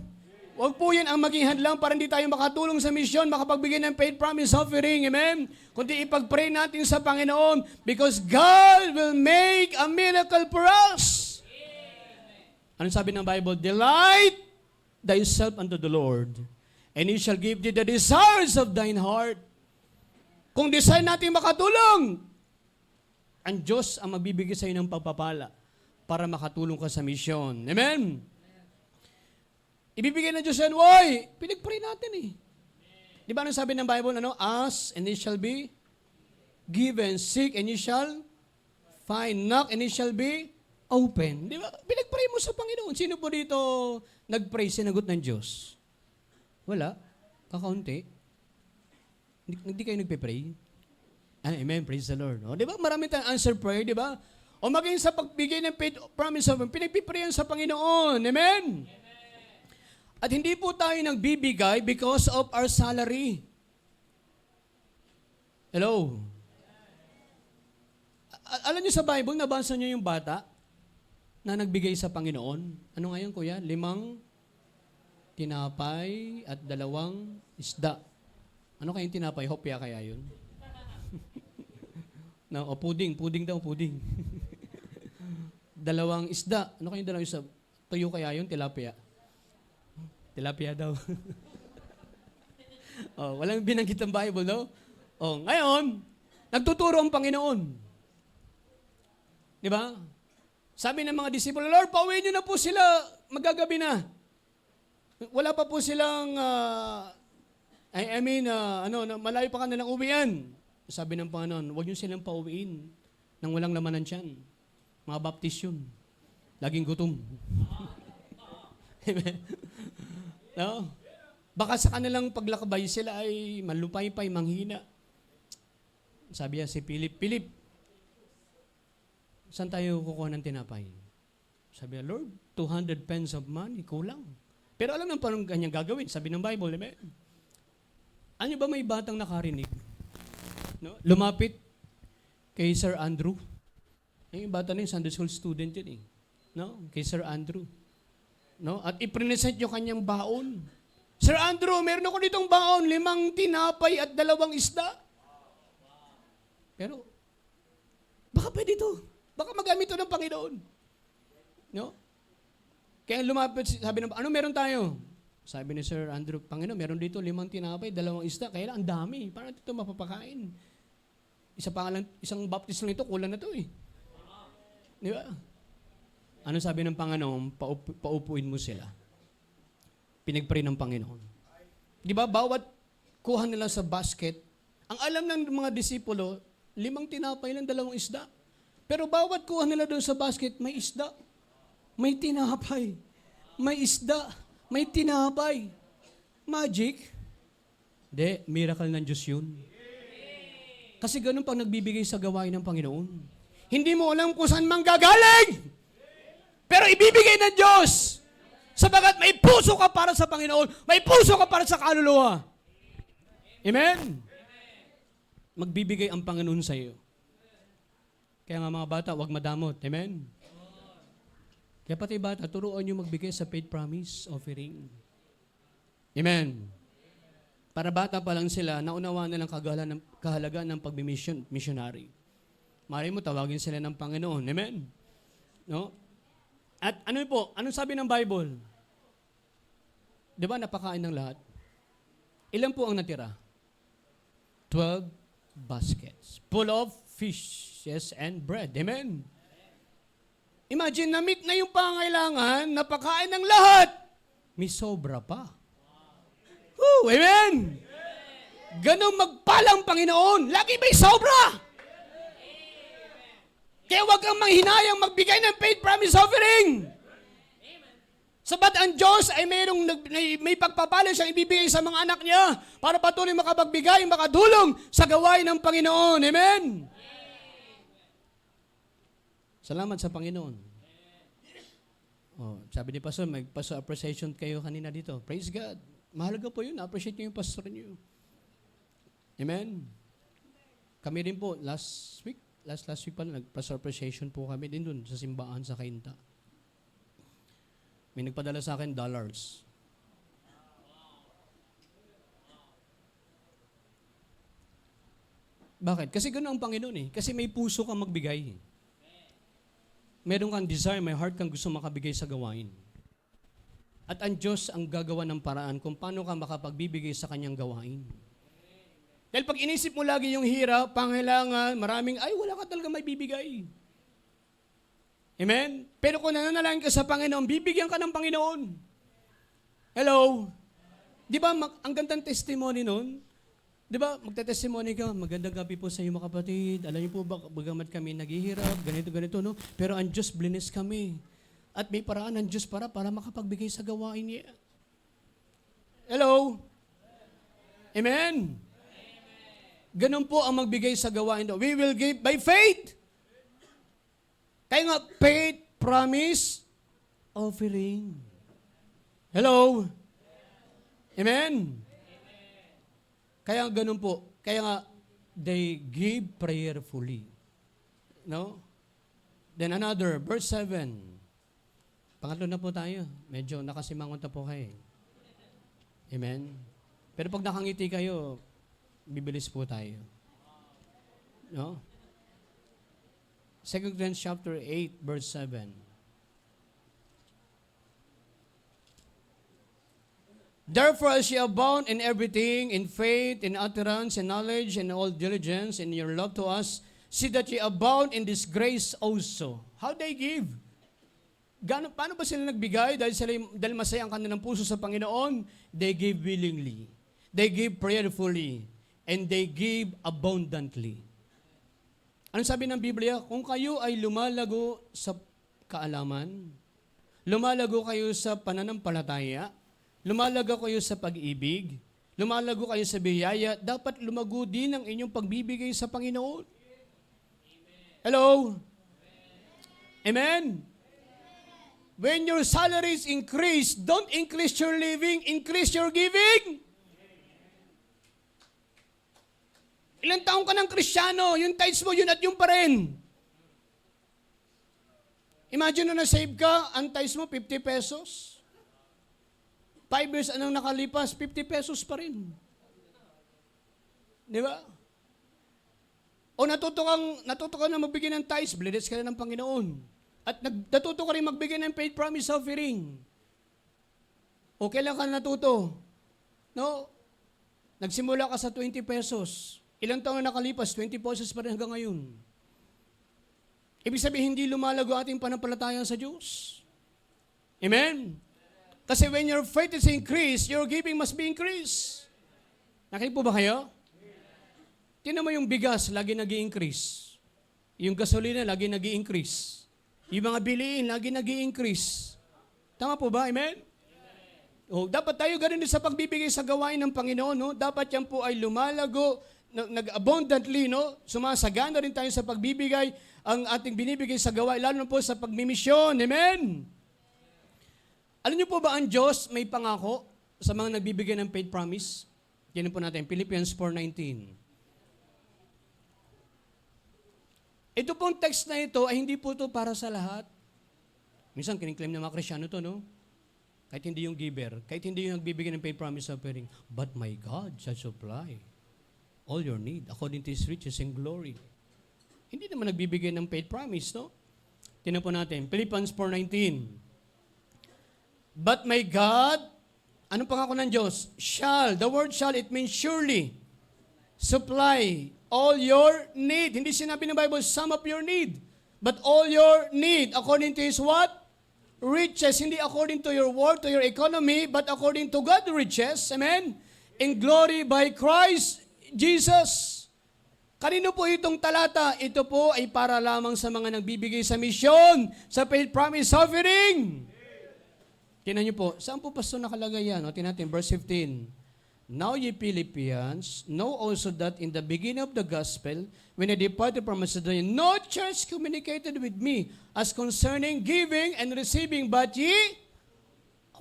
Huwag po yan ang maging hadlang para hindi tayo makatulong sa misyon, makapagbigay ng paid promise offering. Amen? Kundi ipag-pray natin sa Panginoon because God will make a miracle for us. Ano sabi ng Bible? Delight thyself unto the Lord, and He shall give thee the desires of thine heart. Kung desire natin makatulong, ang Diyos ang magbibigay sa iyo ng pagpapala para makatulong ka sa misyon. Amen? Ibibigay ng Diyos yan, woy, pinag-pray natin eh. Di ba anong sabi ng Bible? Ask, and it shall be given. Seek, and you shall find. Knock, and it shall be open. Di ba? Pinag-pray mo sa Panginoon. Sino po dito nag-pray, sinagot ng Diyos? Wala. Kakaunti. Hindi kayo nagpe-pray? Amen. Praise the Lord. O, di ba? Marami tayong answer prayer, di ba? O maging sa pagbigay ng paid promise of pinagpiprayan sa Panginoon. Amen? At hindi po tayo nagbibigay because of our salary. Hello? Alam niyo sa Bible, nabasa niyo yung bata na nagbigay sa Panginoon. Ano ngayon, kuya? 5 tinapay at 2 isda. Ano kayong tinapay? Hopya kaya yun? No, o puding. Puding daw, puding. 2 isda. Ano kayong 2 isda? Tuyo kaya yun? Tilapia. Tilapia daw. Walang binanggit ng Bible, no? Ngayon, nagtuturo ang Panginoon. Di ba? Sabi ng mga disipulo, Lord, pauwiin niyo na po sila, magagabi na. Wala pa po silang, malayo pa kanilang uwian. Sabi ng Panginoon, huwag niyo silang pauwiin nang walang laman ng tiyan. Mga baptist yun. Laging gutom. Amen. No? Baka sa kanilang paglakbay sila ay malupay-pay, manghina. Sabi niya si Philip, saan tayo kukuha ng tinapay? Sabi niya, Lord, 200 pence of money, kulang. Pero alam naman paano kanyang gagawin. Sabi ng Bible, amen? Ano ba may batang nakarinig? No? Lumapit kay Sir Andrew. Yung bata na yung Sunday school student yun eh. No? Kay Sir Andrew. No? At i-present yung kanyang baon. Sir Andrew, meron ako ditong baon, 5 tinapay at 2 isda. Pero, baka pwede ito. Baka magamit ito ng Panginoon. No? Kaya lumapit, sabi ng, ano meron tayo? Sabi ni Sir Andrew, Panginoon, meron dito 5 tinapay, 2 isda. Kaya lang, ang dami. Paano ito mapapakain? Isang baptist lang ito, kulang na ito eh. Di ba? Ano sabi ng Panginoon? Paupuin mo sila. Pinagpray ng Panginoon. Di ba? Bawat kuha nila sa basket, ang alam ng mga disipulo, 5 tinapay lang, 2 isda. Pero bawat kuha nila doon sa basket, may isda. May tinapay. May isda. May tinapay. Magic? Hindi, miracle ng Diyos yun. Kasi ganun pang nagbibigay sa gawain ng Panginoon. Hindi mo alam kung saan manggagaling. Pero ibibigay ng Diyos. Sabagat may puso ka para sa Panginoon. May puso ka para sa kaluluwa. Amen? Magbibigay ang Panginoon sa iyo. Kaya nga mga bata, huwag madamot. Amen? Kaya pati bata, turuan nyo magbigay sa paid promise offering. Amen? Para bata pa lang sila, naunawaan nilang kahalagaan ng pag-missionary. Mari mo, tawagin sila ng Panginoon. Amen? No? At ano po, anong sabi ng Bible? Di ba napakain ng lahat? Ilan po ang natira? 12 baskets full of fishes and bread. Amen? Imagine, na-meet na yung pangailangan, napakain ng lahat. May sobra pa. Woo, amen? Ganong magpalang Panginoon, lagi may sobra. Kaya huwag kang manghinayang magbigay ng paid promise offering. Sabat ang Diyos ay may pagpapala siyang ibibigay sa mga anak niya para patuloy makapagbigay, makadulong sa gawain ng Panginoon. Amen? Salamat sa Panginoon. Oh, sabi ni Pastor, mag-pastor appreciation kayo kanina dito. Praise God. Mahalaga po yun. Appreciate niyo yung pastor niyo. Amen? Kami rin po, last week pala, nag-pastor appreciation po kami din dun sa simbahan sa Kainta. May nagpadala sa akin dollars. Bakit? Kasi ganoon ang Panginoon eh. Kasi may puso kang magbigay. Meron kang desire, may heart kang gusto makabigay sa gawain. At ang Diyos ang gagawa ng paraan kung paano ka makapagbibigay sa kanyang gawain. Dahil pag inisip mo lagi yung hirap, pangailangan, maraming, ay wala ka talaga may bibigay. Amen? Pero kung nananalangin ka sa Panginoon, bibigyan ka ng Panginoon. Hello? Di ba, ang gandang testimony nun? Di ba, magte-testimony ka, magandang gabi po sa iyo mga kapatid. Alam niyo po ba, bagamat kami naghihirap, ganito, no? Pero ang Diyos blinis kami. At may paraan ng Diyos para makapagbigay sa gawain niya. Hello? Amen? Ganun po ang magbigay sa gawain. We will give by faith. Kaya nga, faith, promise, offering. Hello? Amen? Kaya ganun po. Kaya nga, they give prayerfully. No? Then another, verse 7. Pangatlo na po tayo. Medyo nakasimangot na po kayo. Amen? Pero pag nakangiti kayo, bibilis po tayo. No? 2 Corinthians chapter 8, verse 7. Therefore, as ye abound in everything, in faith, in utterance, in knowledge, in all diligence, in your love to us, see that ye abound in this grace also. How they give? Paano ba sila nagbigay? Dahil masaya ang kanilang puso sa Panginoon, they give willingly. They give prayerfully. And they give abundantly. Ano sabi ng Biblia? Kung kayo ay lumalago sa kaalaman, lumalago kayo sa pananampalataya, lumalago kayo sa pag-ibig, lumalago kayo sa biyaya, dapat lumago din ang inyong pagbibigay sa Panginoon. Hello? Amen? When your salaries increase, don't increase your living, increase your giving. Ilang taong ka ng Kristiyano, yung tithes mo, yun at yun pa rin. Imagine na na-save ka, ang tithes mo, 50 pesos. 5 years anong nakalipas, 50 pesos pa rin. Di ba? O natuto kang na magbigay ng tithes, blessed ka na ng Panginoon. At natuto ka rin magbigay ng paid promise offering. O kailan ka natuto? No? Nagsimula ka sa 20 pesos. Ilang taon na nakalipas, 20 pesos pa rin hanggang ngayon. Ibig sabihin, hindi lumalago ating panampalataya sa Diyos. Amen? Kasi when your faith is increased, your giving must be increased. Nakinig po ba kayo? Tingnan mo yung bigas, lagi nag-i-increase. Yung gasolina, lagi nag-i-increase. Yung mga bilihin, lagi nag-i-increase. Tama po ba? Amen? O, dapat tayo ganun din sa pagbibigay sa gawain ng Panginoon. No? Dapat yan po ay lumalago, nag-abundantly, no? Sumasagana rin tayo sa pagbibigay ang ating binibigay sa gawain, lalo na po sa pagmimisyon. Amen? Alam niyo po ba ang Diyos may pangako sa mga nagbibigay ng paid promise? Yan po natin, Philippians 4:19. Ito pong text na ito ay hindi po ito para sa lahat. Minsan kiniklaim ng mga Kristyano ito, no? Kahit hindi yung giver, kahit hindi yung nagbibigay ng paid promise offering, but my God shall supply all your need according to His riches and glory. Hindi naman nagbibigay ng paid promise, no? Tingnan po natin, Philippians 4:19. But my God, anong pangako ng Diyos? Shall, the word shall, it means surely, supply all your need. Hindi sinabi ng Bible, some of your need, but all your need according to His what? Riches, hindi according to your work, to your economy, but according to God's riches, amen? In glory by Christ Jesus. Kanino po itong talata? Ito po ay para lamang sa mga nagbibigay sa misyon, sa paid promise offering. Tingnan niyo po, saan po pasto nakalagay yan? O, tingnan natin, verse 15. Now ye Philippians, know also that in the beginning of the gospel, when I departed from Macedonia, no church communicated with me as concerning giving and receiving, but ye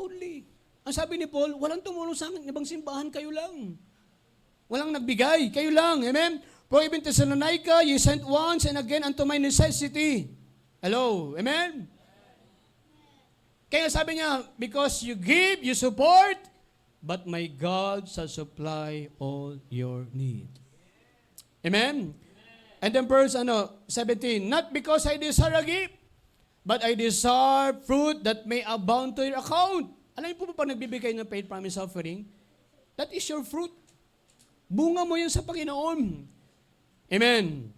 only. Ang sabi ni Paul, walang tumulong sa akin, ibang simbahan, kayo lang. Walang nagbigay, kayo lang. Amen? For even Thessalonica, ye sent once and again unto my necessity. Hello? Amen? Kaya sabi niya, because you give, you support, but my God shall supply all your need. Amen? And then verse 17, not because I desire a gift, but I desire fruit that may abound to your account. Alam niyo po ba pag nagbibigay ng paid promise offering? That is your fruit. Bunga mo yan sa Panginoon. Amen.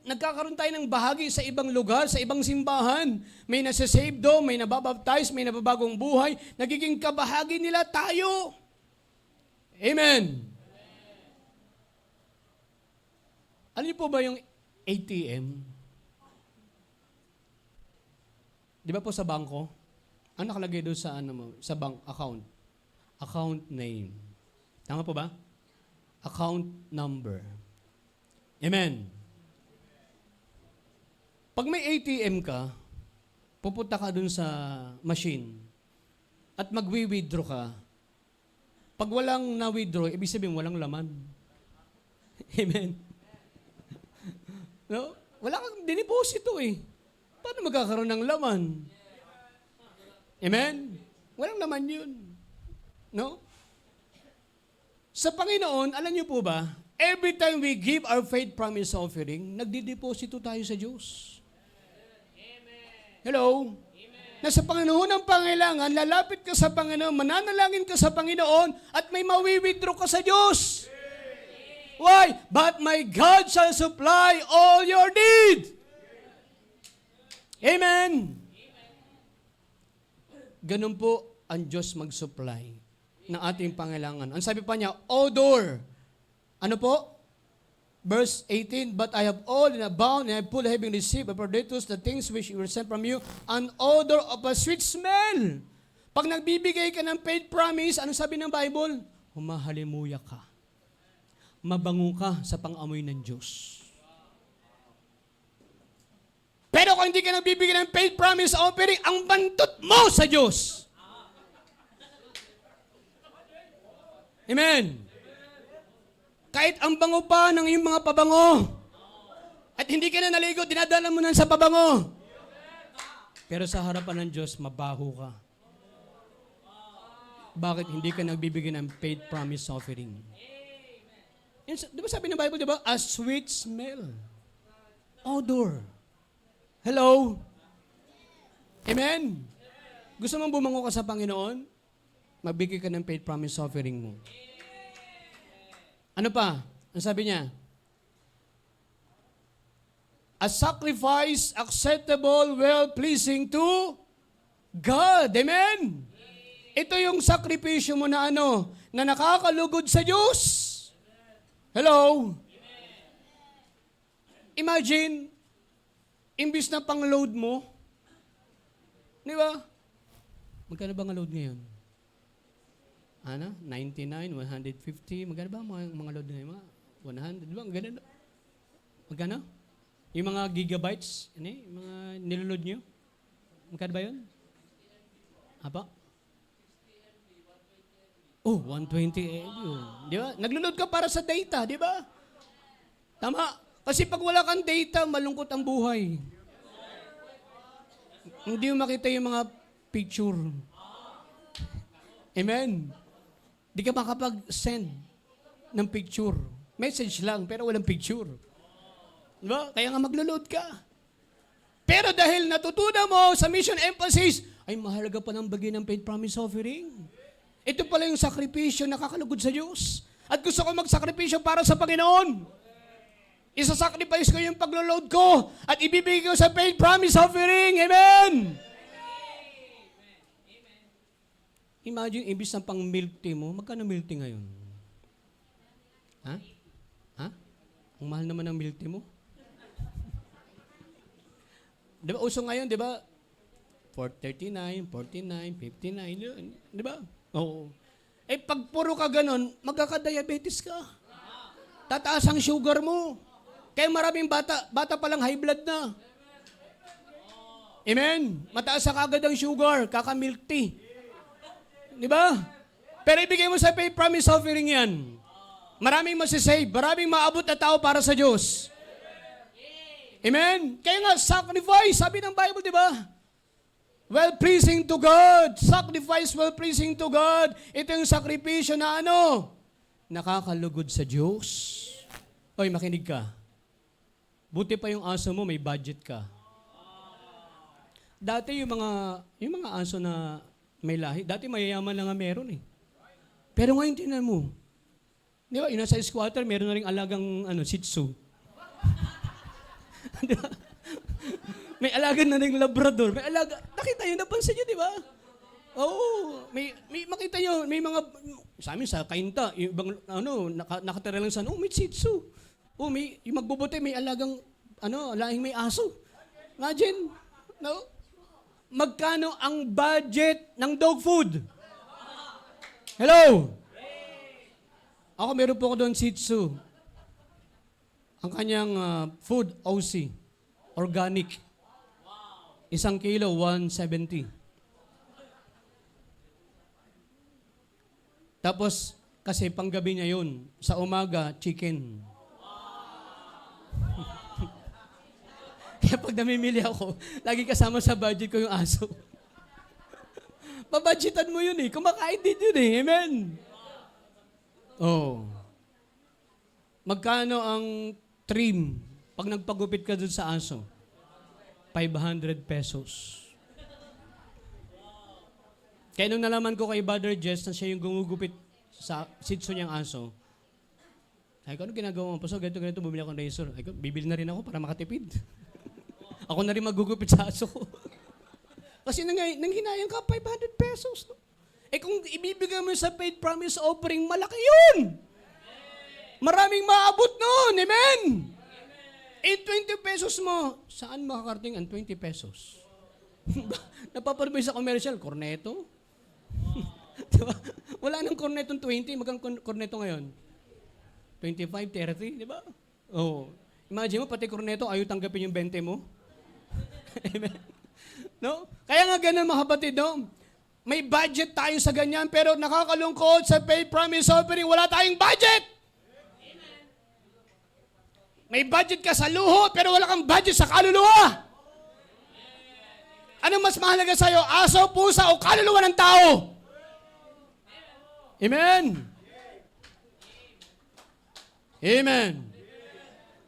Nagkakaroon tayo ng bahagi sa ibang lugar, sa ibang simbahan. May nasa-save do, may nababaptize, may nababagong buhay. Nagiging kabahagi nila tayo. Amen. Alam niyo po ba yung ATM? Di ba po sa bangko? Ano nakalagay doon sa, sa bank account? Account name. Tama po ba? Account number. Amen. Pag may ATM ka, pupunta ka dun sa machine at magwi-withdraw ka. Pag walang na-withdraw, ibig sabihin walang laman. Amen. No? Wala kang diniposito eh. Paano magkakaroon ng laman? Amen? Walang laman yun. No? Sa Panginoon, alam niyo po ba, every time we give our faith promise offering, nagdideposito tayo sa Diyos. Hello? Nasa Panginoon ang pangailangan, lalapit ka sa Panginoon, mananalangin ka sa Panginoon, at may mawi-withdraw ka sa Diyos. Why? But my God shall supply all your need. Amen. Ganun po ang Diyos mag-supply ng ating pangailangan. Ang sabi pa niya, odor. Ano po? Verse 18, but I have all in abound, and I have full having received Epaphroditus the things which were sent from you, an odor of a sweet smell. Pag nagbibigay ka ng paid promise, ano sabi ng Bible? Humahalimuya ka. Mabango ka sa pang-amoy ng Diyos. Pero kung hindi ka nagbibigay ng paid promise offering, ang bantot mo sa Diyos. Amen. Kahit ang bango pa ng iyong mga pabango, at hindi ka na naligo, dinadala mo na sa pabango. Pero sa harapan ng Diyos, mabaho ka. Bakit hindi ka nagbibigay ng paid promise offering? Di ba sabi ng Bible, di ba? A sweet smell. Odor. Hello? Amen? Gusto mong bumango ka sa Panginoon? Magbigay ka ng paid promise offering mo. Ano pa? Ang sabi niya? A sacrifice acceptable, well-pleasing to God. Amen? Ito yung sakripisyo mo na na nakakalugod sa Diyos. Hello? Imagine, imbis na pang-load mo, di ba? Magkano ba ang load ngayon? 99, 150, magkano ba mga load ngayon? 100, di ba? Magkano? Yung mga gigabytes, mga niloload nyo? Magkano ba yun? Apa? Oh, 120 MB. Di ba? Naglo-load ka para sa data, di ba? Tama. Kasi pag wala kang data, malungkot ang buhay. Hindi mo makita yung mga picture. Amen. Di ka makapag-send ng picture. Message lang, pero walang picture. Di ba? Kaya nga maglo-load ka. Pero dahil natutunan mo sa mission emphasis, ay mahalaga pa ng bagay ng paid promise offering. Ito pala yung sakripisyo na nakakalugod sa Diyos. At gusto ko magsakripisyo para sa Panginoon. Isa-sacrifice ko yung paglo-load ko at ibibigay ko sa paid promise offering. Amen! Imagine, imbis ng pang milk tea mo, magkano milk tea ngayon? Ha? Ha? Ang mahal naman ng milk tea mo. Di ba, uso ngayon, di ba? 439, 49, 59, yun. Di ba? Oo. Eh, pag puro ka ganon, magkaka-diabetes ka. Tataas ang sugar mo. Kaya maraming bata pa lang high blood na. Amen? Mataas sa kagad ang sugar, kaka-milk tea. Di ba? Pero ibigay mo sa faith promise offering yan. Maraming masisave, maraming maabot na tao para sa Diyos. Amen? Kaya nga, sacrifice, sabi ng Bible, di ba? Well-pleasing to God. Sacrifice well-pleasing to God. Ito yung sakripisyo na ano? Nakakalugod sa Diyos. Oy, makinig ka. Buti pa yung aso mo, may budget ka. Dati yung mga aso na may lahi, dati mayayaman lang nga meron eh. Pero ngayon tinan mo. Di ba, yung nasa squatter, meron na rin alagang Shih Tzu. Di ba? May alaga na rin Labrador. May alaga. Nakita nyo, napansin nyo, di ba? Oo. May makita nyo, may mga, sa amin sa Kainta, yung ibang, nakatira lang sa, may Shih Tzu. May, yung magbubuti, may alagang, lahing may aso. Imagine, no? Magkano ang budget ng dog food? Hello? Ako, meron po ako doon Shih Tzu. Ang kanyang food, OC. Organic. 1 kilo, 170. Tapos, kasi panggabi niya yun. Sa umaga, chicken. Kaya pag namimili ako, lagi kasama sa budget ko yung aso. Babudgetan mo yun eh. Kumakain din yun eh. Amen? Oh. Magkano ang trim pag nagpagupit ka dun sa aso? 500 pesos. Kaya nung nalaman ko kay Brother Jess na siya yung gumugupit sa Shih Tzu niyang aso, ay ko, ano ginagawa mo? Paso, ganito, bumili ako ng razor. Ay ko, bibili na rin ako para makatipid. Ako na rin magugupit sa aso ko. Kasi nang hinayang ka, 500 pesos. No? Eh kung ibibigay mo sa paid promise offering, malaki yun. Maraming maabot nun. Amen? Eh, 20 pesos mo, saan makakarating ang 20 pesos? Napapanood mo sa commercial, corneto? Diba? Wala nang cornetong 20, magkang corneto ngayon? 25, 30, di ba? Oh. Imagine mo, pati corneto, ayaw tanggapin yung 20 mo. Amen? No? Kaya nga ganun mga kapatid, no? May budget tayo sa ganyan, pero nakakalungkot sa pay promise offering, wala tayong budget! Amen. May budget ka sa luho, pero wala kang budget sa kaluluwa. Anong mas mahalaga sa'yo? Aso, pusa, o kaluluwa ng tao? Amen? Amen.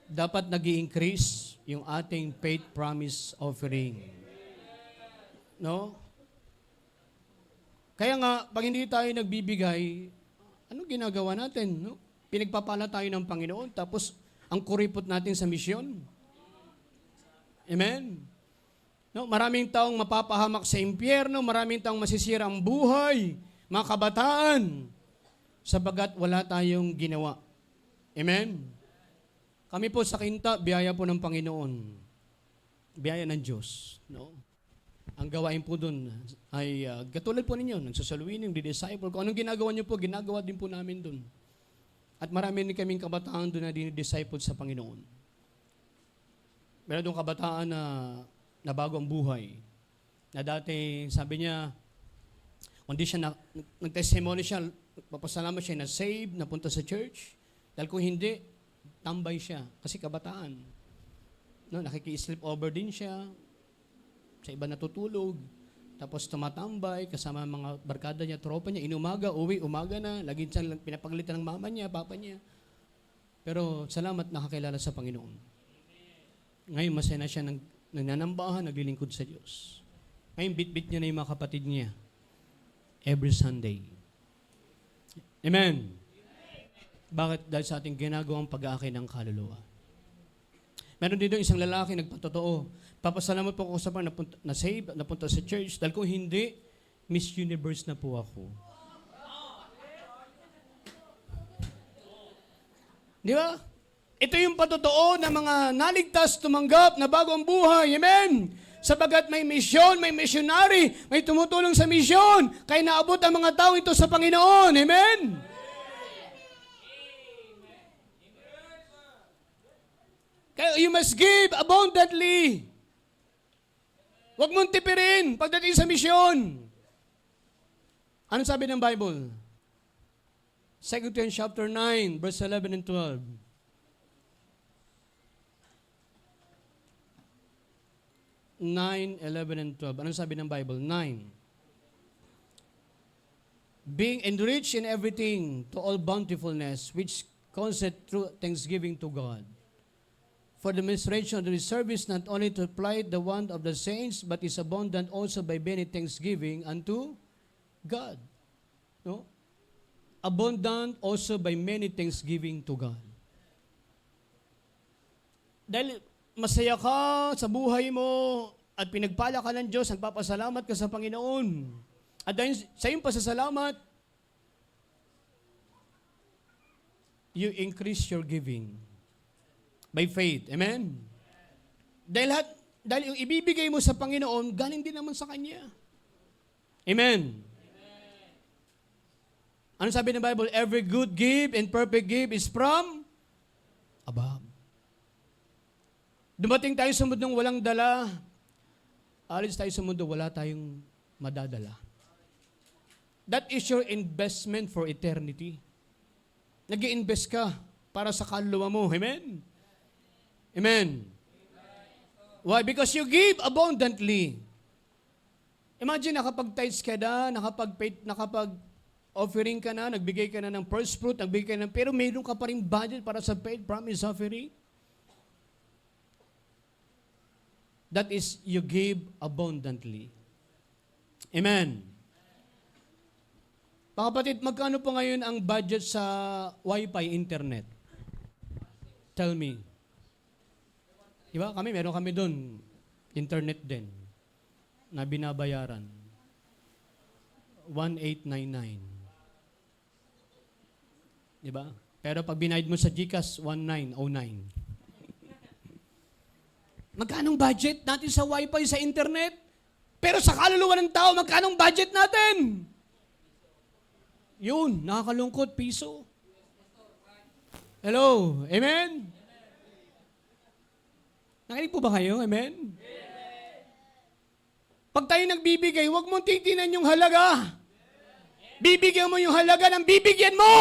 Dapat nag-i-increase yung ating faith promise offering. No? Kaya nga, pag hindi tayo nagbibigay, ano ginagawa natin? No? Pinagpapala tayo ng Panginoon, tapos ang kuripot natin sa misyon. Amen? No? Maraming taong mapapahamak sa impyerno, maraming taong masisira ang buhay, mga kabataan, sabagat wala tayong ginawa. Amen? Kami po sa Kinta, biyaya po ng Panginoon. Biyaya ng Diyos. No? Ang gawain po doon ay katulad po ninyo, nagsasaluwining, di-disciple. Kung anong ginagawa niyo po, ginagawa din po namin doon. At marami din kaming kabataan doon na dinidisciple sa Panginoon. Meron doon kabataan na bago ang buhay. Na dati, sabi niya, hindi siya nag-testimony siya, papasalamat siya na saved, napunta sa church. Dahil kung hindi, tambay siya. Kasi kabataan. No, nakiki-sleep over din siya. Sa iba natutulog. Tapos tumatambay, kasama mga barkada niya, tropa niya, inumaga, uwi, umaga na, lagi siyang pinapagalitan ng mama niya, papa niya. Pero salamat nakakilala sa Panginoon. Ngayon, masaya na siya nananambahan, naglilingkod sa Diyos. Ngayon, bit-bit niya na yung mga kapatid niya. Every Sunday. Amen. Bakit? Dahil sa ating ginagawang pag-aakay ng kaluluwa. Meron dito isang lalaki nagpatotoo. Papasalamat po ako sa Panginoon na save, napunta sa church. Dahil kung hindi, Miss Universe na po ako. Di ba? Ito yung patotoo ng mga naligtas, tumanggap na bago ang buhay. Amen? Sabagat may misyon, may missionary, may tumutulong sa misyon. Kaya naabot ang mga tao ito sa Panginoon. Amen? Kaya you must give abundantly. Huwag mong tipirin pagdating sa misyon. Ano sabi ng Bible? 2 Corinthians chapter 9, verse 11 and 12. 9, 11, and 12. Anong sabi ng Bible? 9. Being enriched in everything to all bountifulness, which consist through thanksgiving to God. For the ministration of the service not only to supply the want of the saints, but is abundant also by many thanksgiving unto God. No? Abundant also by many thanksgiving to God. Dahil masaya ka sa buhay mo at pinagpala ka ng Diyos, nagpapasalamat ka sa Panginoon. At dahil sa iyong pasasalamat, you increase your giving by faith. Amen? Dahil yung ibibigay mo sa Panginoon, galing din naman sa Kanya. Amen? Ano sabi ng Bible? Every good gift and perfect gift is from above. Dumating tayo sa mundong walang dala. Alis tayo sa mundo, wala tayong madadala. That is your investment for eternity. Nag-i-invest ka para sa kaluluwa mo. Amen? Amen. Why? Because you give abundantly. Imagine, nakapag-tithes ka na, nakapag-offering ka na, nagbigay ka na ng first fruit, nagbigay ka na, pero mayroon ka pa rin budget para sa paid promise offering. That is, you give abundantly. Amen. Mga kapatid, magkano po ngayon ang budget sa Wi-Fi internet? Tell me. Diba? Meron kami doon, internet din, na binabayaran. 1899. Diba? Pero pag binayad mo sa GCash, 1909. Magkanong budget natin sa Wi-Fi sa internet? Pero sa kaluluwa ng tao, magkanong budget natin? Yun, nakakalungkot, piso. Hello, amen? Nakinig po ba kayo? Amen? Pag tayo nagbibigay, huwag mong titinan yung halaga. Bibigyan mo yung halaga ng bibigyan mo.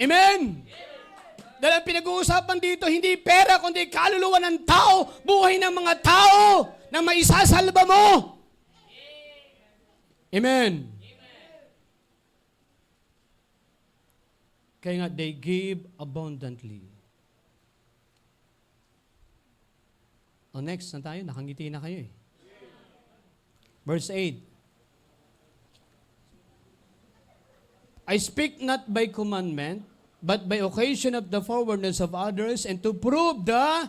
Amen? Dahil ang pinag-uusapan dito, hindi pera, kundi kaluluwa ng tao, buhay ng mga tao na maisasalba mo. Amen? Kaya nga, they give abundantly. O next na tayo, nakangiti na kayo eh. Verse 8. I speak not by commandment, but by occasion of the forwardness of others, and to prove the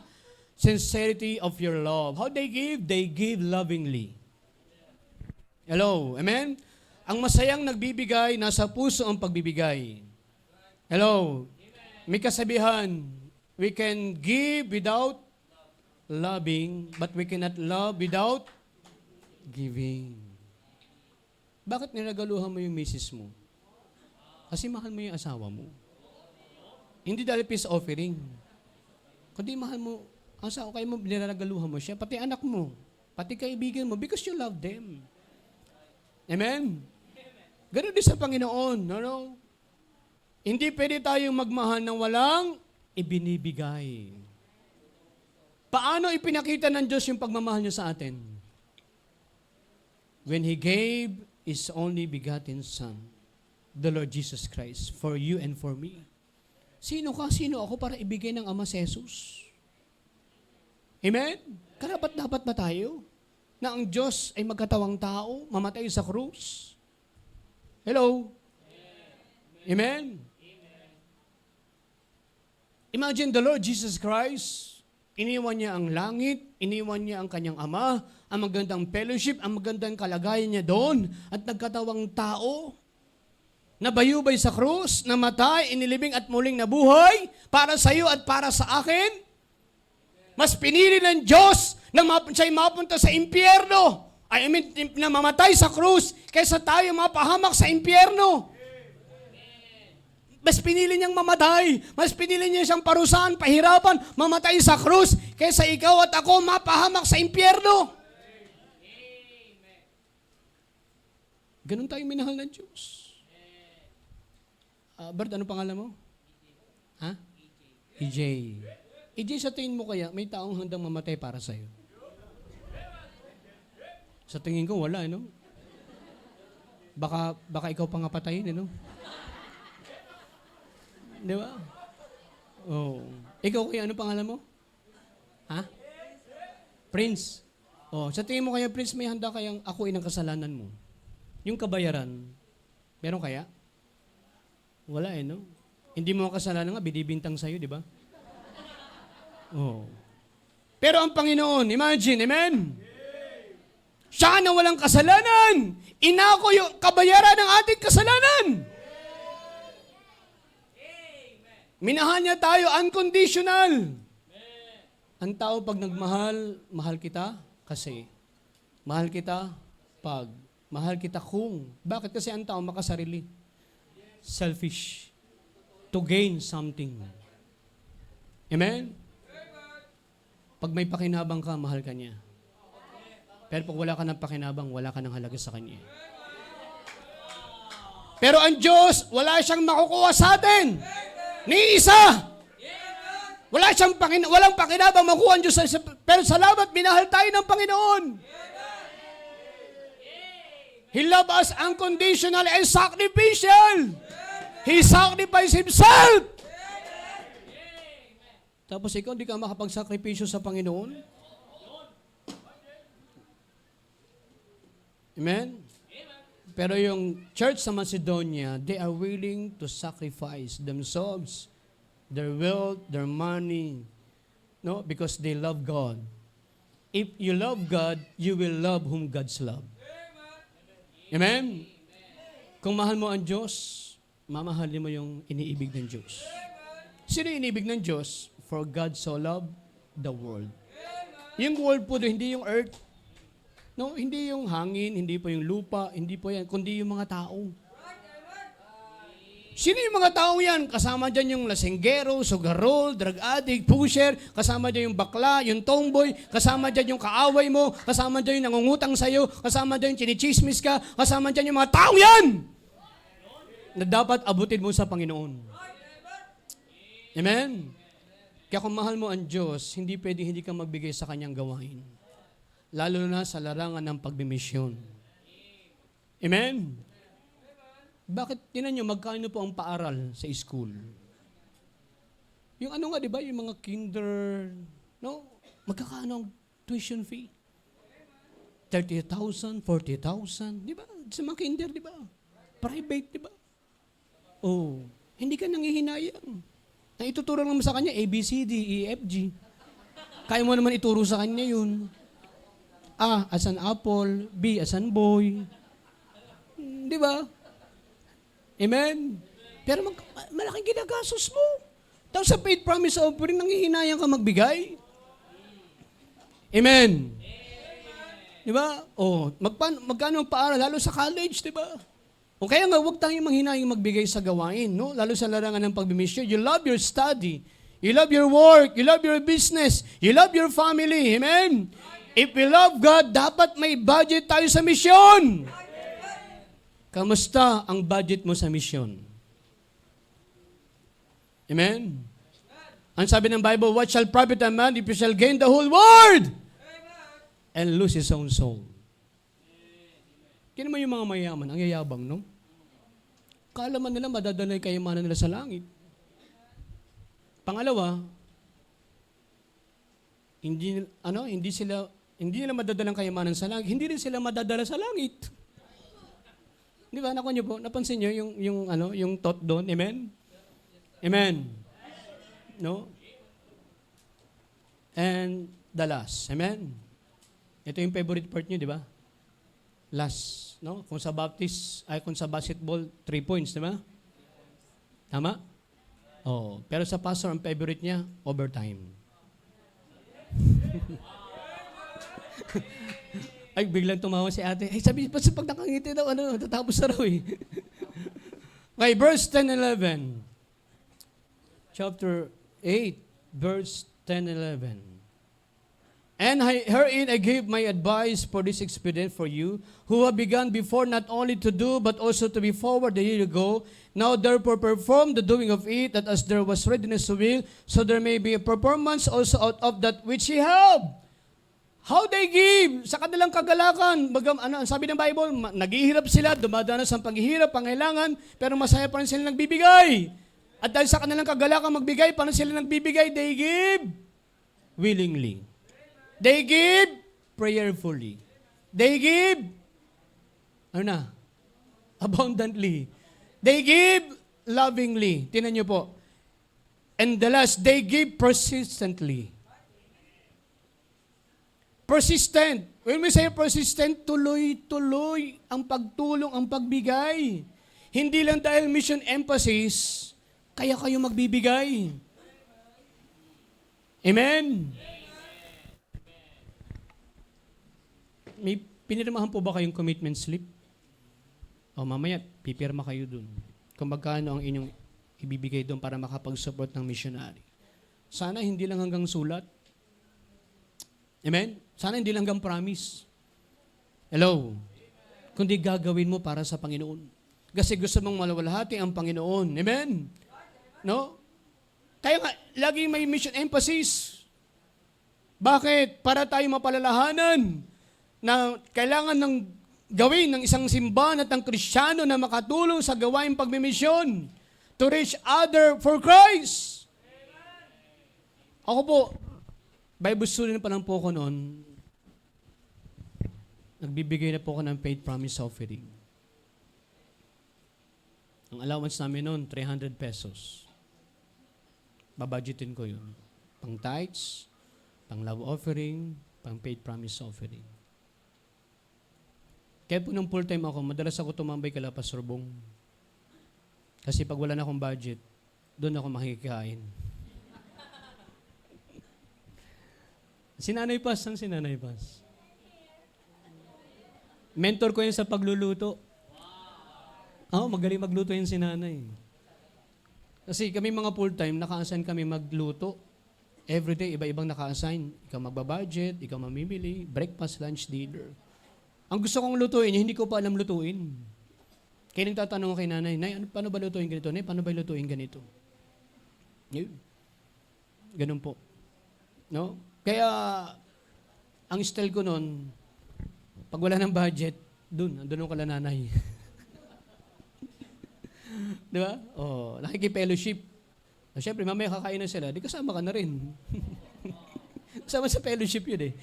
sincerity of your love. How they give? They give lovingly. Hello, amen? Ang masayang nagbibigay, nasa puso ang pagbibigay. Hello, may kasabihan, we can give without loving, but we cannot love without giving. Bakit niragaluhan mo yung misis mo? Kasi mahal mo yung asawa mo. Hindi dahil peace offering. Kundi mahal mo, asawa kayo mo, niragaluhan mo siya, pati anak mo, pati kaibigan mo, because you love them. Amen? Ganun din sa Panginoon. No? Hindi pwede tayong magmahal ng walang ibinibigay. Paano ipinakita ng Diyos yung pagmamahal niya sa atin? When He gave His only begotten Son, the Lord Jesus Christ, for you and for me. Sino ka? Sino ako para ibigay ng Ama si Jesus? Amen? Karapat dapat ba tayo na ang Diyos ay magkatawang tao, mamatay sa krus? Hello? Amen? Imagine the Lord Jesus Christ, iniwan niya ang langit, iniwan niya ang kanyang Ama, ang magandang fellowship, ang magandang kalagayan niya doon, at nagkatawang tao, nabayubay sa krus, namatay, inilibing at muling nabuhay, para sa iyo at para sa akin. Mas pinili ng Diyos na siya'y mapunta sa impyerno. Na mamatay sa krus kaysa tayo mapahamak sa impyerno. Mas pinili niyang mamatay. Mas pinili niya siyang parusahan, pahirapan, mamatay sa krus kaysa ikaw at ako mapahamak sa impyerno. Ganun tayong minahal ng Diyos. Bert, ano pangalan mo? Ha? EJ. EJ, sa tingin mo kaya, may taong handang mamatay para sa'yo? Sa tingin ko, wala, no? Baka ikaw pa nga patayin, no? Di ba? Oh. Ikaw kaya, ano pangalan mo? Ha? Prince. Oh, sa tingin mo kaya, Prince, may handa kayang akuin ang kasalanan mo? Yung kabayaran, meron kaya? Wala no? Hindi mo kasalanan nga, binibintang sa'yo, di ba? Oh. Pero ang Panginoon, imagine, amen? Siya na walang kasalanan. Inako yung kabayaran ng ating kasalanan. Minahan niya tayo, unconditional. Ang tao pag nagmahal, mahal kita kasi. Mahal kita pag. Mahal kita kung. Bakit? Kasi ang tao makasarili. Selfish. To gain something. Amen? Pag may pakinabang ka, mahal ka niya. Pero pag wala ka ng pakinabang, wala ka ng halaga sa kanya. Pero ang Diyos, wala siyang makukuha sa atin. Ni isa. Walang pakinabang makuha ang Diyos. Pero salamat, minahal tayo ng Panginoon. He loved us unconditional and sacrificial. He sacrificed Himself. Tapos ikaw, hindi ka makapagsakripisyo sa Panginoon? Amen? Pero yung church sa Macedonia, they are willing to sacrifice themselves, their wealth, their money, no? Because they love God. If you love God, you will love whom God's love. Amen? Kung mahal mo ang Diyos, mamahalin mo yung iniibig ng Diyos. Sino yung iniibig ng Diyos? For God so loved the world. Yung world po doon, hindi yung earth. No, hindi yung hangin, hindi po yung lupa, hindi po yan, kundi yung mga tao. Sino yung mga tao yan? Kasama dyan yung lasenggero, sugarol, drug addict, pusher, kasama dyan yung bakla, yung tomboy, kasama dyan yung kaaway mo, kasama dyan yung nangungutang sa'yo, kasama dyan yung chinichismis ka, kasama dyan yung mga tao yan! Na dapat abutin mo sa Panginoon. Amen? Kaya kung mahal mo ang Diyos, hindi pwede hindi ka magbigay sa Kanyang gawain. Lalo na sa larangan ng pagbimisyon. Amen? Bakit, tinan nyo, magkano po ang paaral sa school? Yung ano nga, di ba, yung mga kinder, no? Magkakano ang tuition fee? 30,000, 40,000, di ba? Sa mga kinder, di ba? Private, di ba? Oh, hindi ka nangihinayang. Na ituturo naman sa kanya, A, B, C, D, E, F, G. Kaya mo naman ituro sa kanya yun. A, as an apple. B, as an boy. Di ba? Amen? Pero malaking ginagastos mo. Tapos sa faith promise offering, nangihinayang ka magbigay. Amen? Di ba? O, magkano ang paaral? Lalo sa college, di ba? O kaya nga, huwag tayong manghinayang magbigay sa gawain, no? Lalo sa larangan ng pagbimisyon. You love your study. You love your work. You love your business. You love your family. Amen? If we love God, dapat may budget tayo sa misyon. Kamusta ang budget mo sa misyon? Amen? Ang sabi ng Bible, what shall profit a man if he shall gain the whole world and lose his own soul? Kaya naman yung mga mayaman, ang yayabang, no? Kaalaman nila, madadala yung kayamanan nila sa langit. Pangalawa, hindi nila madadala ang kayamanan sa langit, hindi rin sila madadala sa langit. Di ba? Nakuha niyo po, napansin niyo yung thought doon, amen? Amen. No? And the last, amen? Ito yung favorite part niyo, di ba? Last, no? Kung sa basketball, 3 points, di ba? Tama? Oh, pero sa pastor, ang favorite niya, overtime. Ay, biglang tumawa si ate. Ay, sabi, pag nakangiti daw, tatapos na raw eh. Okay, verse 10, 11. Chapter 8, verse 10, 11. And herein I gave my advice for this expedient for you, who have begun before not only to do, but also to be forward a year ago. Now therefore perform the doing of it, that as there was readiness to will, so there may be a performance also out of that which ye have. How they give sa kanilang kagalakan. Ang sabi ng Bible, naghihirap sila, dumadanas ang paghihirap, pangailangan, pero masaya pa rin sila nagbibigay. At dahil sa kanilang kagalakan magbigay, paano sila nagbibigay? They give willingly. They give prayerfully. They give, abundantly. They give lovingly. Tingnan niyo po. And the last, they give persistently. Persistent. When we say persistent, tuloy-tuloy ang pagtulong, ang pagbigay. Hindi lang dahil mission emphasis, kaya kayo magbibigay. Amen? May pinirmahan po ba kayong commitment slip? O mamaya, pipirma kayo dun. Kung magkano ang inyong ibibigay doon para makapag-support ng missionary. Sana hindi lang hanggang sulat. Amen? Sana hindi lang hanggang promise. Hello? Kundi gagawin mo para sa Panginoon. Kasi gusto mong malawalhati ang Panginoon. Amen? No? Kaya nga, laging may mission emphasis. Bakit? Para tayo mapalalahanan na kailangan ng gawin ng isang simbahan at ng Kristiyano na makatulong sa gawaing pagmimisyon to reach other for Christ. Ako po, Bible student pa lang po ako noon, nagbibigay na po ako ng paid promise offering. Ang allowance namin noon, 300 pesos. Babudgetin ko yun. Pang tithes, pang love offering, pang paid promise offering. Kaya po nung full time ako, madalas ako tumambay kala Pastor Bong. Kasi pag wala na akong budget, doon ako makikikain. Si Nanay Paz, ang si Nanay Paz. Mentor ko yun sa pagluluto. Magaling magluto yun si Nanay. Kasi kami mga full time, naka-assign kami magluto. Everyday, iba-ibang naka-assign. Ikaw magbabudget, ikaw mamimili, breakfast, lunch, dinner. Ang gusto kong lutuin, hindi ko pa alam lutuin. Kaya nang tatanong kay nanay, Nay, paano ba lutuin ganito? Nay, paano ba lutuin ganito? Yun. Ganun po. No? Kaya, ang style ko noon, pag wala ng budget, andun ko kala nanay. Di ba? Nakikipellowship. Siyempre, mamaya kakain na sila, di kasama ka na rin. Kasama sa fellowship yun eh.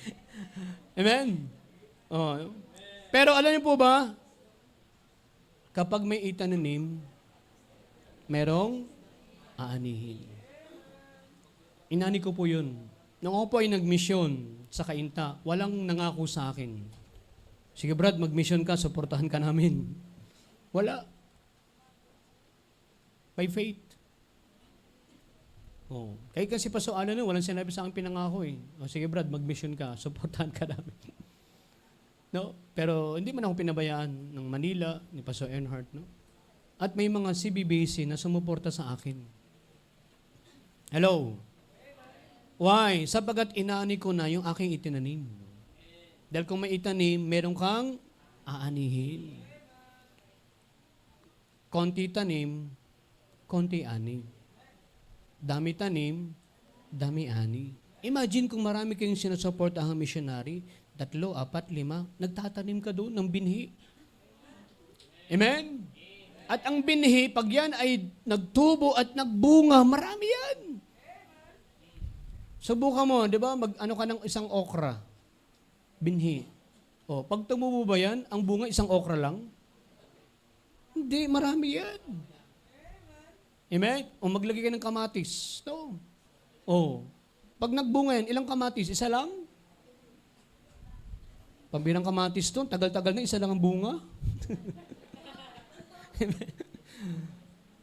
Amen? Pero alam niyo po ba, kapag may itananim, merong aanihin. Inani ko po yun. Nung ako po ay nagmisyon sa Kainta, walang nangako sa akin. Sige Brad, magmisyon ka, suportahan ka namin. Wala. By faith. Kaya kasi pasuanan nun, walang sinabi sa akin pinangako eh. Sige Brad, magmisyon ka, suportahan ka namin. No? Pero hindi man ako pinabayaan ng Manila, ni Pastor Earnhardt. No? At may mga CBBC na sumuporta sa akin. Hello? Why? Sapagat inaani ko na yung aking itinanim. Dahil kung may itanim, meron kang aanihin. Konti tanim, konti ani. Dami tanim, dami ani. Imagine kung marami kayong sinusuportahang missionary, 3, 4, 5, nagtatanim ka doon ng binhi. Amen? At ang binhi, pag yan ay nagtubo at nagbunga, marami yan. Subukan mo, di ba, mag-ano ka ng isang okra. Binhi. Pag tumubo ba yan, ang bunga isang okra lang? Hindi, marami yan. Amen? Maglagay ka ng kamatis. No. Pag nagbunga yan, ilang kamatis? Isa lang? Pag bilang kamatis doon, tagal-tagal na, isa lang ang bunga.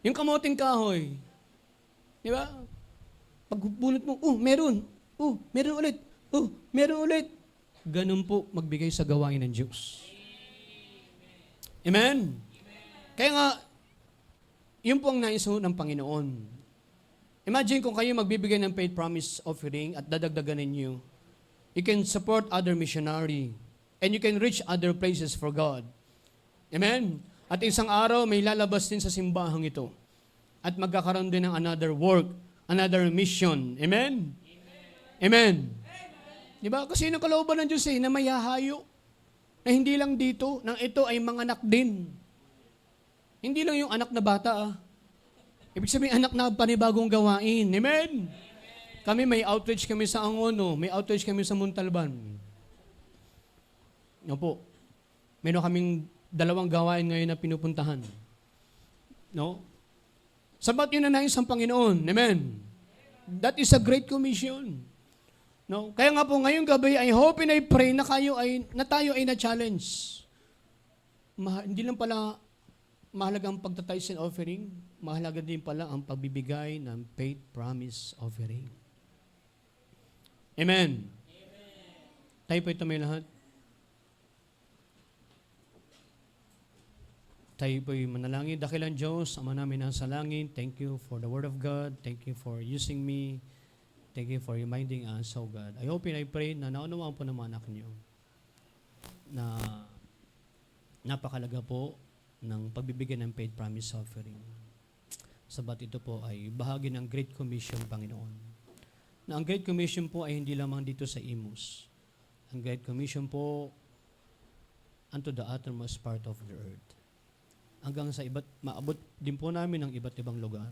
Yung kamoting kahoy. Di ba? Pag bunot mo, meron. Meron ulit. Oh, meron ulit. Ganun po magbigay sa gawain ng Diyos. Amen? Kaya nga, yun po ang nais ng Panginoon. Imagine kung kayo magbibigay ng paid promise offering at dadagdagan ninyo, you can support other missionary and you can reach other places for God. Amen? At isang araw, may lalabas din sa simbahang ito. At magkakaroon din ng another work, another mission. Amen? Amen. Diba? Kasi yung kalooban ng Diyos na mayahayo. Na hindi lang dito, nang ito ay mga anak din. Hindi lang yung anak na bata. Ibig sabihin, anak na panibagong gawain. Amen? Kami may outreach kami sa Angono, may outreach kami sa Montalban. No po. Meron kaming 2 gawain ngayon na pinupuntahan. No? Sabat yun na nais ang Panginoon. Amen? That is a great commission. No? Kaya nga po ngayong gabi, I hope and I pray na tayo ay na-challenge. Hindi lang pala mahalaga ang pagtatice and offering, mahalaga din pala ang pagbibigay ng faith promise offering. Amen. Tayo po ito may lahat. Tayo po'y manalangin. Dakilang Diyos, Ama namin nasa langit, thank you for the Word of God. Thank you for using me. Thank you for reminding us, oh God. I hope and I pray na naunawaan po ng mga anak niyo na napakalaga po ng pagbibigay ng paid promise offering. Sabat ito po ay bahagi ng Great Commission, Panginoon. Na ang Great Commission po ay hindi lamang dito sa Imus. Ang Great Commission po unto the uttermost part of the earth. Hanggang sa maabot din po namin ang iba't ibang lugar.